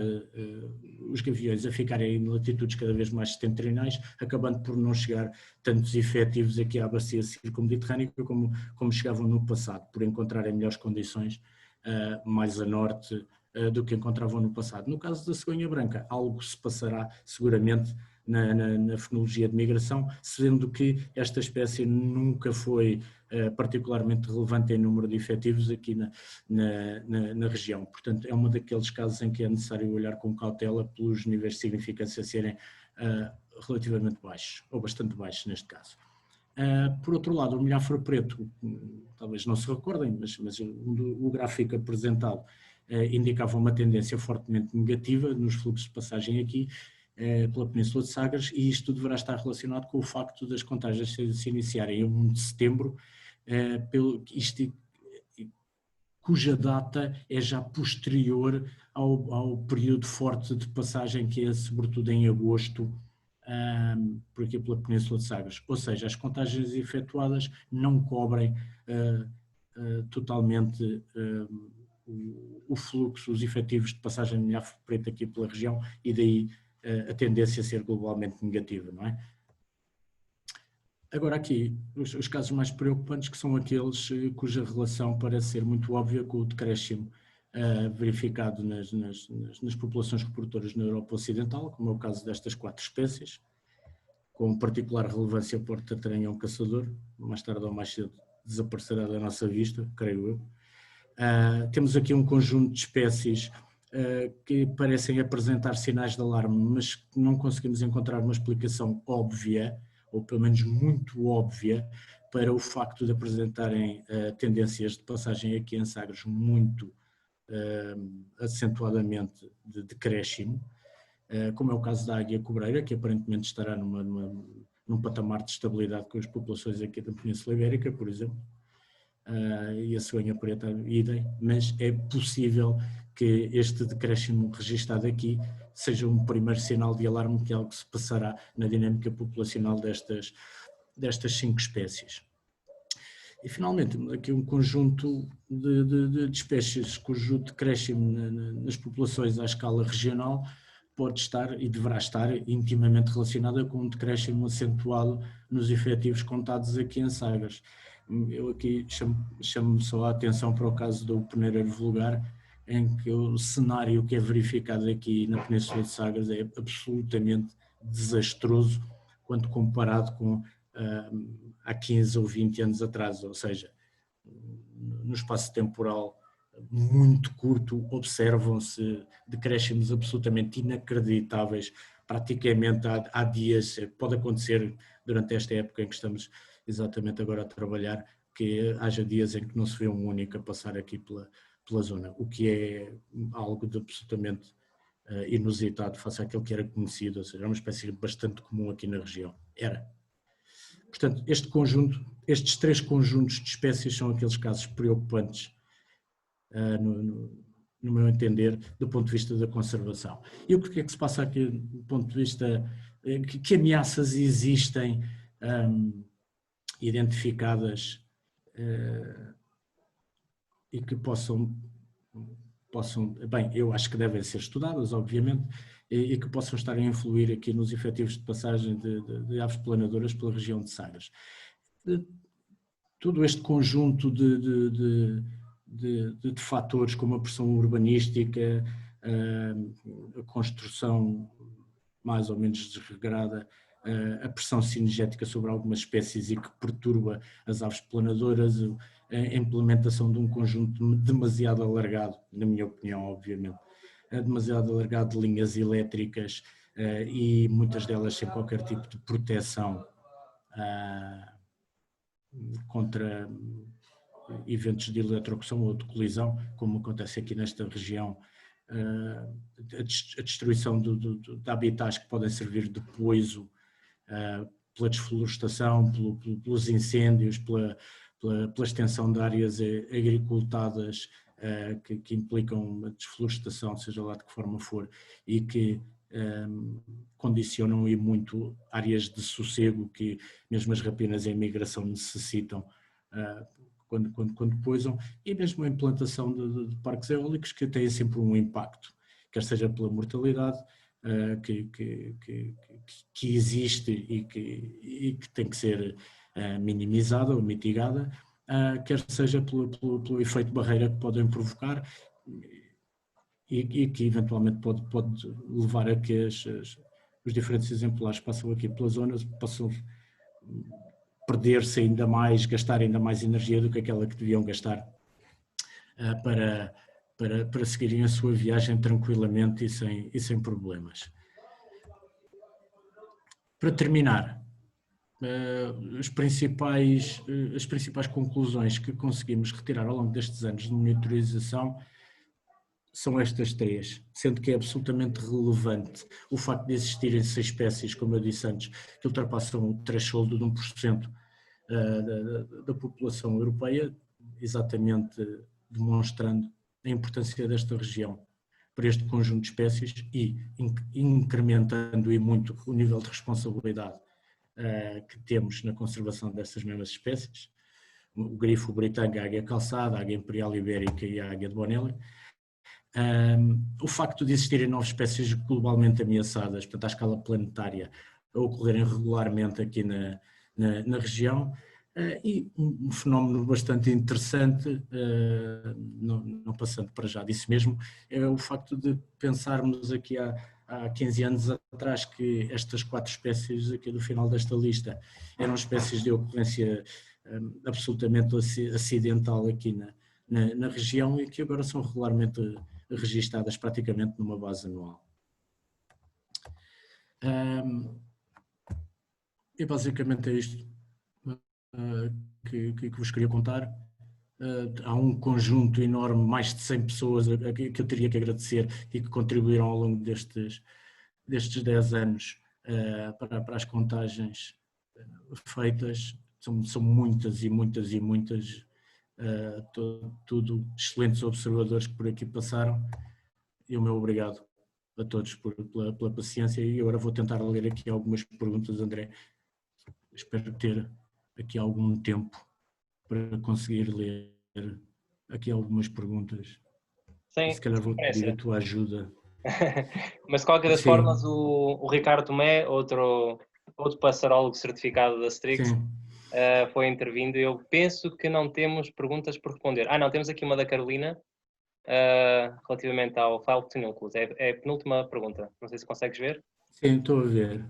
os gaviões a ficarem em latitudes cada vez mais setentrionais, acabando por não chegar tantos efetivos aqui à bacia circumediterrânica como chegavam no passado, por encontrarem melhores condições mais a norte do que encontravam no passado. No caso da cegonha branca, algo se passará seguramente na fenologia de migração, sendo que esta espécie nunca foi particularmente relevante em número de efetivos aqui na região. Portanto, é um daqueles casos em que é necessário olhar com cautela pelos níveis de significância serem relativamente baixos, ou bastante baixos neste caso. Por outro lado, o milhafre preto, talvez não se recordem, mas o gráfico apresentado indicava uma tendência fortemente negativa nos fluxos de passagem aqui pela Península de Sagres, e isto deverá estar relacionado com o facto das contagens se iniciarem em 1 de setembro, cuja data é já posterior ao período forte de passagem, que é sobretudo em agosto, por aqui pela Península de Sagres. Ou seja, as contagens efetuadas não cobrem totalmente o fluxo, os efetivos de passagem de milhafre preto aqui pela região, e daí a tendência a ser globalmente negativa, não é? Agora aqui, os casos mais preocupantes, que são aqueles cuja relação parece ser muito óbvia com o decréscimo verificado nas populações reprodutoras na Europa Ocidental, como é o caso destas 4 espécies, com particular relevância para o tartaranhão caçador, mais tarde ou mais cedo desaparecerá da nossa vista, creio eu. Temos aqui um conjunto de espécies que parecem apresentar sinais de alarme, mas que não conseguimos encontrar uma explicação óbvia, ou pelo menos muito óbvia, para o facto de apresentarem tendências de passagem aqui em Sagres muito acentuadamente de decréscimo, como é o caso da águia cobreira, que aparentemente estará num patamar de estabilidade com as populações aqui da Península Ibérica, por exemplo, e a cegonha preta idem, mas é possível que este decréscimo registado aqui seja um primeiro sinal de alarme, que é algo que se passará na dinâmica populacional destas 5 espécies. E finalmente temos aqui um conjunto de espécies cujo decréscimo nas populações à escala regional pode estar e deverá estar intimamente relacionada com um decréscimo acentuado nos efetivos contados aqui em Sagres. Eu aqui chamo só a atenção para o caso do peneireiro vulgar, em que o cenário que é verificado aqui na Península de Sagres é absolutamente desastroso quando comparado com há 15 ou 20 anos atrás, ou seja, no espaço temporal muito curto observam-se decréscimos absolutamente inacreditáveis, praticamente há dias, pode acontecer durante esta época em que estamos exatamente agora a trabalhar, que haja dias em que não se vê um único a passar aqui pela zona, o que é algo de absolutamente inusitado face àquilo que era conhecido, ou seja, é uma espécie bastante comum aqui na região. Era. Portanto, estes 3 conjuntos de espécies são aqueles casos preocupantes, no meu entender, do ponto de vista da conservação. E o que é que se passa aqui do ponto de vista, que ameaças existem identificadas e que possam, bem, eu acho que devem ser estudadas, obviamente, e que possam estar a influir aqui nos efetivos de passagem de aves planadoras pela região de Sagres. Todo este conjunto de fatores, como a pressão urbanística, a construção mais ou menos desregrada, a pressão cinegética sobre algumas espécies e que perturba as aves planadoras, a implementação de um conjunto demasiado alargado, na minha opinião, obviamente, demasiado alargado de linhas elétricas e muitas delas sem qualquer tipo de proteção contra eventos de eletrocução ou de colisão, como acontece aqui nesta região, a destruição de habitats que podem servir de poiso pela desflorestação, pelos incêndios, pela extensão de áreas agricultadas que implicam uma desflorestação, seja lá de que forma for, e que condicionam e muito áreas de sossego que mesmo as rapinas em migração necessitam quando poisam, e mesmo a implantação de parques eólicos que têm sempre um impacto, quer seja pela mortalidade que existe e que tem que ser minimizada ou mitigada, quer seja pelo efeito barreira que podem provocar e que eventualmente pode levar a que os diferentes exemplares que passam aqui pela zona possam perder-se ainda mais, gastar ainda mais energia do que aquela que deviam gastar para seguirem a sua viagem tranquilamente e sem problemas. Para terminar, as principais conclusões que conseguimos retirar ao longo destes anos de monitorização são estas três, sendo que é absolutamente relevante o facto de existirem 6 espécies, como eu disse antes, que ultrapassam o threshold de 1% da população europeia, exatamente demonstrando a importância desta região para este conjunto de espécies e incrementando e muito o nível de responsabilidade que temos na conservação dessas mesmas espécies. O grifo britânico, a águia calçada, a águia imperial ibérica e a águia de Bonelli. O facto de existirem 9 espécies globalmente ameaçadas, portanto à escala planetária, a ocorrerem regularmente aqui na região, e um fenómeno bastante interessante, não passando para já disso mesmo, é o facto de pensarmos aqui há 15 anos atrás que estas 4 espécies aqui do final desta lista eram espécies de ocorrência absolutamente acidental aqui na região e que agora são regularmente registadas praticamente numa base anual. E basicamente é isto que vos queria contar. Há um conjunto enorme, mais de 100 pessoas que eu teria que agradecer e que contribuíram ao longo destes 10 anos para as contagens feitas. São muitas e muitas e muitas, tudo excelentes observadores que por aqui passaram, e o meu obrigado a todos pela paciência. E agora vou tentar ler aqui algumas perguntas, André. Espero ter aqui algum tempo para conseguir ler aqui algumas perguntas. Sim, se calhar vou pedir a tua ajuda. Mas de qualquer das formas, o Ricardo Tomé, outro passarólogo certificado da Strix, foi intervindo. Eu penso que não temos perguntas por responder. Não, temos aqui uma da Carolina, relativamente ao file Ptenúnculos. É a penúltima pergunta. Não sei se consegues ver. Sim, estou a ver.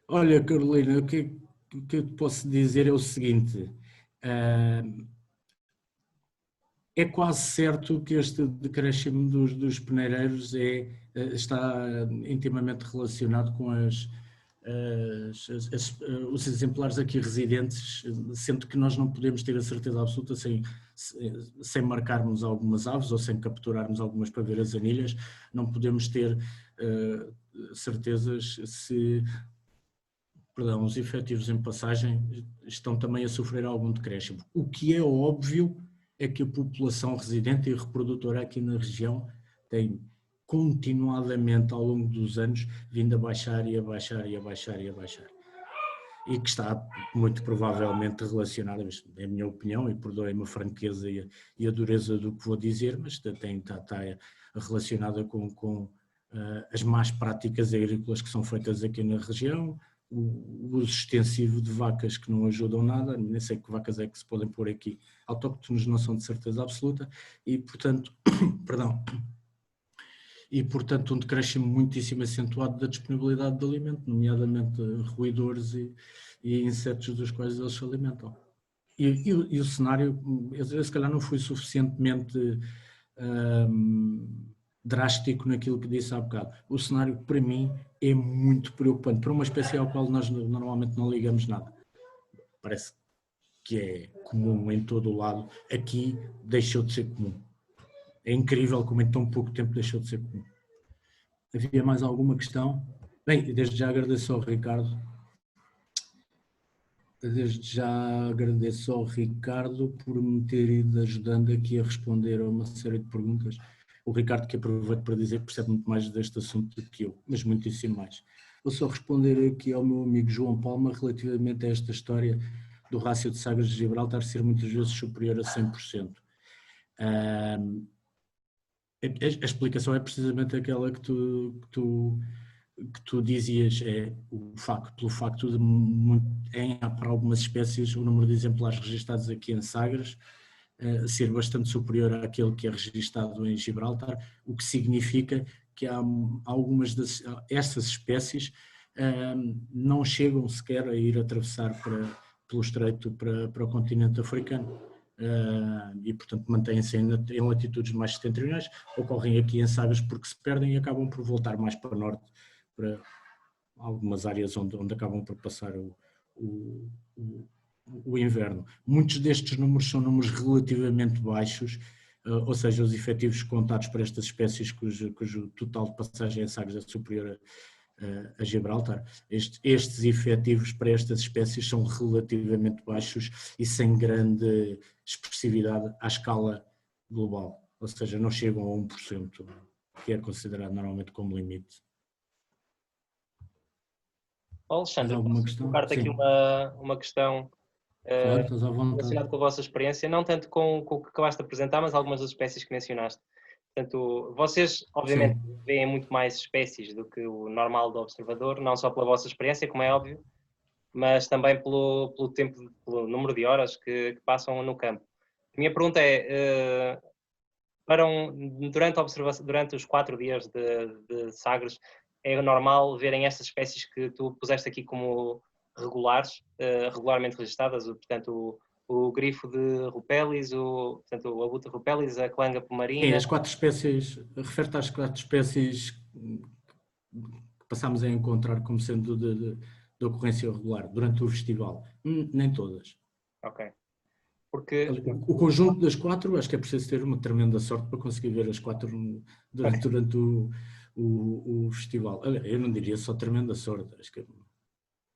Olha, Carolina, o que eu te posso dizer é o seguinte. É quase certo que este decréscimo dos peneireiros está intimamente relacionado com os exemplares aqui residentes, sendo que nós não podemos ter a certeza absoluta sem marcarmos algumas aves ou sem capturarmos algumas para ver as anilhas, não podemos ter certezas se os efetivos em passagem estão também a sofrer algum decréscimo. O que é óbvio é que a população residente e reprodutora aqui na região tem continuadamente ao longo dos anos vindo a baixar e a baixar e a baixar e a baixar. E que está muito provavelmente relacionada, é a minha opinião, e perdoem-me a franqueza e a dureza do que vou dizer, mas está relacionada com as más práticas agrícolas que são feitas aqui na região, o uso extensivo de vacas que não ajudam nada, nem sei que vacas é que se podem pôr aqui, autóctones não são de certeza absoluta, e portanto, um decréscimo muitíssimo acentuado da disponibilidade de alimento, nomeadamente roedores e insetos dos quais eles se alimentam. E o cenário, eu se calhar não fui suficientemente drástico naquilo que disse há bocado. O cenário, para mim, é muito preocupante. Para uma espécie ao qual nós normalmente não ligamos nada. Parece que é comum em todo o lado. Aqui deixou de ser comum. É incrível como em tão pouco tempo deixou de ser comum. Havia mais alguma questão? Bem, desde já agradeço ao Ricardo. Por me ter ido ajudando aqui a responder a uma série de perguntas. O Ricardo, que aproveito para dizer que percebe muito mais deste assunto do que eu, mas muitíssimo mais. Vou só responder aqui ao meu amigo João Palma relativamente a esta história do rácio de sagres de Gibraltar ser muitas vezes superior a 100%. A explicação é precisamente aquela que tu dizias, pelo facto de, para algumas espécies, o número de exemplares registados aqui em Sagres ser bastante superior àquele que é registado em Gibraltar, o que significa que há algumas dessas espécies não chegam sequer a ir atravessar pelo estreito para o continente africano. E portanto mantêm-se em latitudes mais setentrionais, ocorrem aqui em Sagres porque se perdem e acabam por voltar mais para o norte, para algumas áreas onde acabam por passar o, o, o inverno. Muitos destes números são números relativamente baixos, ou seja, os efetivos contados para estas espécies cujo total de passagem em Sagres é superior a Gibraltar, estes efetivos para estas espécies são relativamente baixos e sem grande expressividade à escala global, ou seja, não chegam a 1%, que é considerado normalmente como limite. Alexandre, alguma posso questão? colocar-te aqui Sim. uma questão Claro, estás à vontade. relacionada com a vossa experiência, não tanto com o que acabaste de apresentar, mas algumas das espécies que mencionaste. Portanto, vocês, obviamente, Sim. veem muito mais espécies do que o normal do observador, não só pela vossa experiência, como é óbvio, mas também pelo tempo, pelo número de horas que passam no campo. A minha pergunta é, durante a observação, durante os 4 dias de Sagres, é normal verem estas espécies que tu puseste aqui como regulares, regularmente registadas, portanto, o grifo de Rupelis, portanto, o abutre Rupelis, a claanga pomarina. As 4 espécies, refere-te às 4 espécies que passámos a encontrar como sendo de ocorrência regular durante o festival. Nem todas. Ok. Porque... O conjunto das 4, acho que é preciso ter uma tremenda sorte para conseguir ver as 4 durante o festival. Eu não diria só tremenda sorte, acho que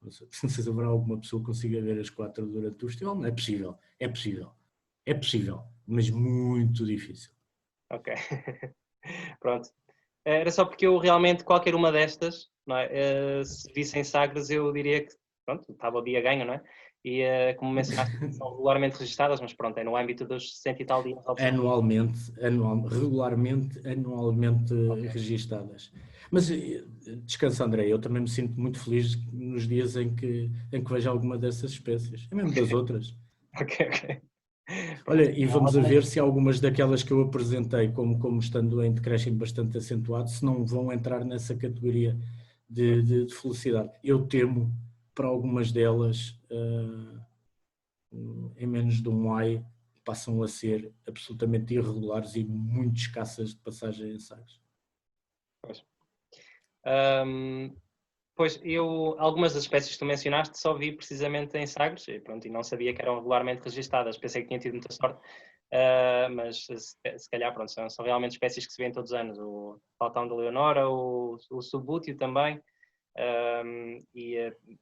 não sei se haverá alguma pessoa que consiga ver as 4 durante o festival, não é possível, é possível, mas muito difícil. Ok, pronto. Era só porque eu realmente, qualquer uma destas, não é? Se vissem Sagres, eu diria que, pronto, estava o dia ganho, não é? E como mencionaste, são regularmente registadas, mas pronto, é no âmbito dos 60 e tal dias. Regularmente, anualmente Okay. registadas. Mas descansa, André, eu também me sinto muito feliz nos dias em que vejo alguma dessas espécies, é mesmo das outras. Ok. Olha, e vamos a ver se algumas daquelas que eu apresentei como estando em decréscimo bastante acentuado, se não vão entrar nessa categoria de felicidade. Eu temo para algumas delas, em menos de um ai, passam a ser absolutamente irregulares e muito escassas de passagem em Sagres. Pois, algumas das espécies que tu mencionaste só vi precisamente em Sagres e não sabia que eram regularmente registadas, pensei que tinha tido muita sorte, mas se calhar pronto, são realmente espécies que se vêem todos os anos, o Faltão de Leonora, o Subútil também,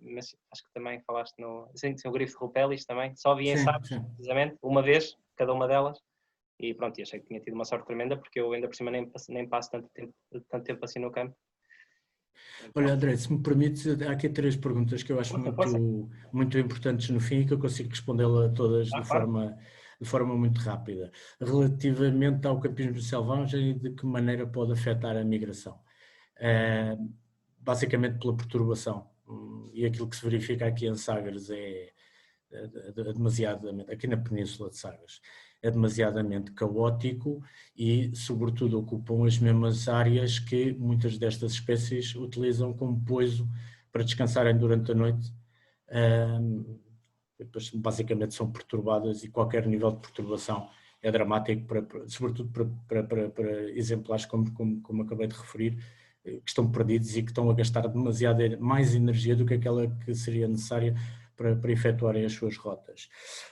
mas acho que também falaste o Grifo de Rupelis também, só vi em Sagres, precisamente, uma vez, cada uma delas, e pronto, e achei que tinha tido uma sorte tremenda, porque eu ainda por cima nem passo tanto tempo assim no campo. Olha, André, se me permites, há aqui 3 perguntas que eu acho muito importantes no fim e que eu consigo respondê-las todas de forma muito rápida. Relativamente ao campismo selvagem e de que maneira pode afetar a migração. Basicamente pela perturbação. E aquilo que se verifica aqui em Sagres é demasiadamente, aqui na Península de Sagres, é demasiadamente caótico e, sobretudo, ocupam as mesmas áreas que muitas destas espécies utilizam como pouso para descansarem durante a noite. Depois, basicamente, são perturbadas e qualquer nível de perturbação é dramático, sobretudo para exemplares como acabei de referir, que estão perdidos e que estão a gastar demasiada mais energia do que aquela que seria necessária para efetuarem as suas rotas.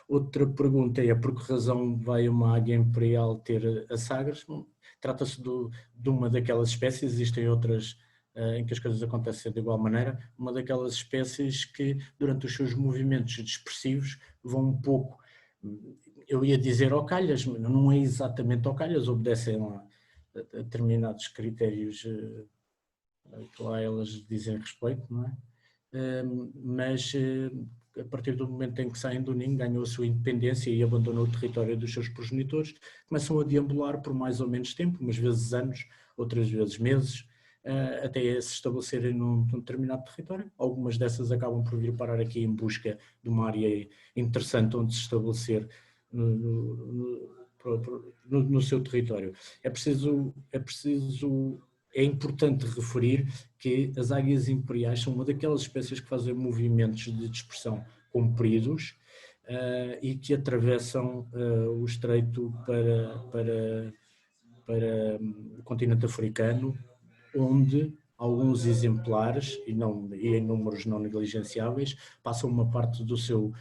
Outra pergunta é por que razão vai uma águia imperial ter a Sagres? Trata-se de uma daquelas espécies, existem outras em que as coisas acontecem de igual maneira, uma daquelas espécies que durante os seus movimentos dispersivos vão um pouco, eu ia dizer ao calhas, mas não é exatamente ao calhas, obedecem a determinados critérios que lá elas dizem respeito, não é? Mas a partir do momento em que saem do ninho, ganham a sua independência e abandonam o território dos seus progenitores, começam a deambular por mais ou menos tempo, umas vezes anos, outras vezes meses, até se estabelecerem num determinado território. Algumas dessas acabam por vir parar aqui em busca de uma área interessante onde se estabelecer no seu território. É importante referir que as águias imperiais são uma daquelas espécies que fazem movimentos de dispersão compridos e que atravessam o estreito para o continente africano, onde alguns exemplares, e em números não negligenciáveis, passam uma parte do seu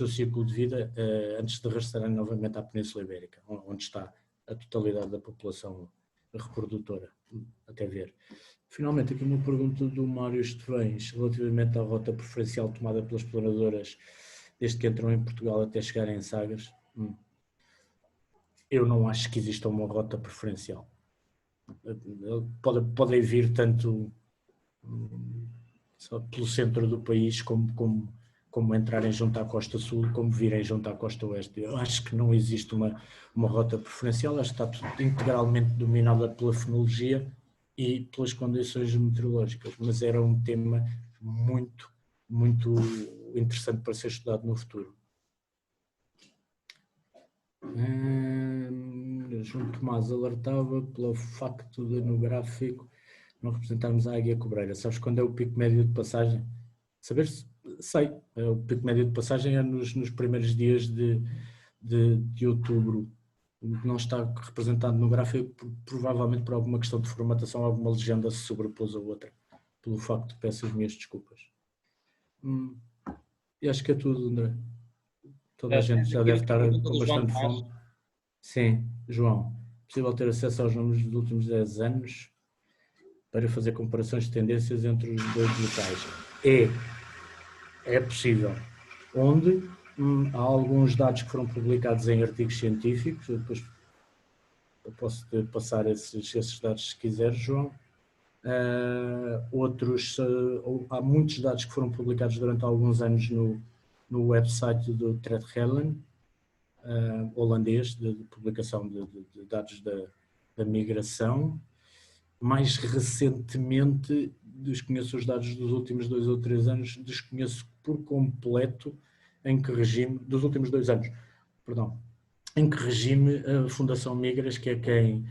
ciclo de vida antes de regressarem novamente à Península Ibérica, onde está a totalidade da população reprodutora, até ver. Finalmente, aqui uma pergunta do Mário Estevães, relativamente à rota preferencial tomada pelas planadoras desde que entram em Portugal até chegarem em Sagres. Eu não acho que exista uma rota preferencial. Podem vir tanto só pelo centro do país como entrarem junto à Costa Sul, como virem junto à Costa Oeste. Eu acho que não existe uma rota preferencial, acho que está tudo integralmente dominada pela fenologia e pelas condições meteorológicas, mas era um tema muito, muito interessante para ser estudado no futuro. João Tomás alertava pelo facto de no gráfico não representarmos a águia cobreira. Sabes quando é o pico médio de passagem? Saber-se? Sei. O pico médio de passagem é nos primeiros dias de outubro. Não está representado no gráfico, provavelmente por alguma questão de formatação, alguma legenda se sobrepôs a outra. Pelo facto, peço as minhas desculpas. E acho que é tudo, André. Toda a gente já deve estar com bastante fome. Sim, João. É possível ter acesso aos números dos últimos 10 anos para fazer comparações de tendências entre os dois locais. É possível. Onde há alguns dados que foram publicados em artigos científicos, depois eu posso passar esses dados se quiser, João. Há muitos dados que foram publicados durante alguns anos no website do Tred Helen, holandês, de publicação de dados da migração. Mais recentemente, desconheço os dados dos últimos 2 ou 3 anos, desconheço por completo em que regime, dos últimos 2 anos, perdão, em que regime a Fundação Migras, que é quem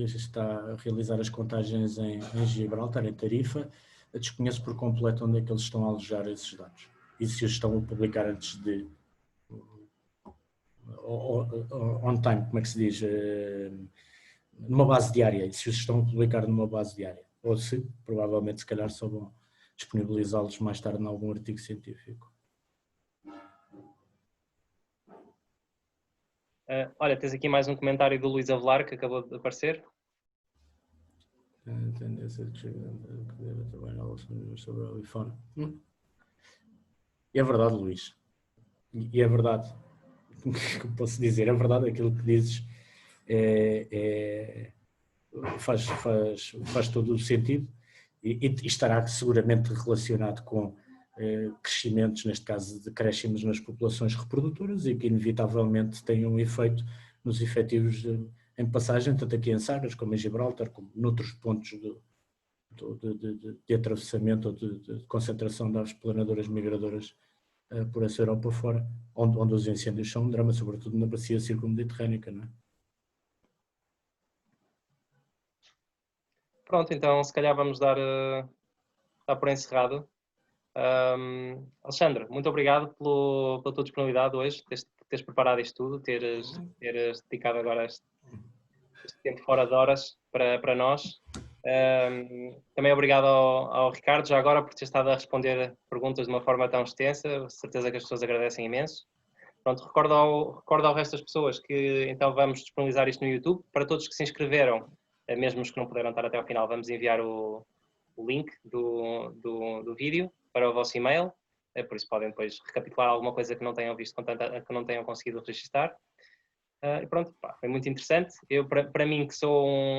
está a realizar as contagens em Gibraltar, em Tarifa, desconheço por completo onde é que eles estão a alojar esses dados e se os estão a publicar antes de on time, como é que se diz, numa base diária, e se os estão a publicar numa base diária, ou se, provavelmente, se calhar só vão disponibilizá-los mais tarde em algum artigo científico. Olha, tens aqui mais um comentário do Luís Avelar que acabou de aparecer. A tendência de trabalhar sobre a Alifone. E é verdade, Luís. E é verdade. O que posso dizer? É verdade aquilo que dizes. Faz todo o sentido e estará seguramente relacionado com crescimentos, neste caso de decréscimos nas populações reprodutoras e que inevitavelmente têm um efeito nos efetivos em passagem, tanto aqui em Sagres como em Gibraltar, como noutros pontos de atravessamento ou de concentração de aves planadoras migradoras por essa Europa fora, onde os incêndios são um drama, sobretudo na bacia circunmediterrânica, não é? Pronto, então se calhar vamos dar por encerrado. Alexandre, muito obrigado pela tua disponibilidade hoje, teres preparado isto tudo, teres dedicado agora este tempo fora de horas para nós. Também obrigado ao Ricardo, já agora, por ter estado a responder perguntas de uma forma tão extensa, certeza que as pessoas agradecem imenso. Pronto, recordo ao resto das pessoas que então vamos disponibilizar isto no YouTube. Para todos que se inscreveram, mesmo os que não puderam estar até ao final, vamos enviar o link do vídeo para o vosso e-mail, por isso podem depois recapitular alguma coisa que não tenham visto, que não tenham conseguido registrar. E pronto, foi muito interessante. Eu, para mim, que sou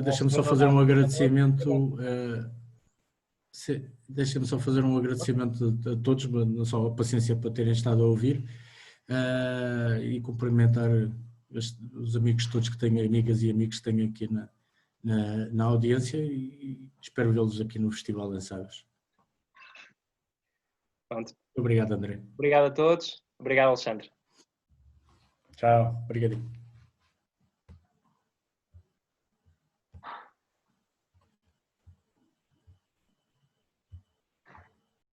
deixa-me só fazer um agradecimento. Deixa-me só fazer um agradecimento a todos, não só a paciência para terem estado a ouvir, e cumprimentar os amigos todos que tenho, amigas e amigos que tenho aqui na audiência, e espero vê-los aqui no Festival em Sagres. Pronto. Obrigado, André. Obrigado a todos. Obrigado, Alexandre. Tchau. Obrigadinho.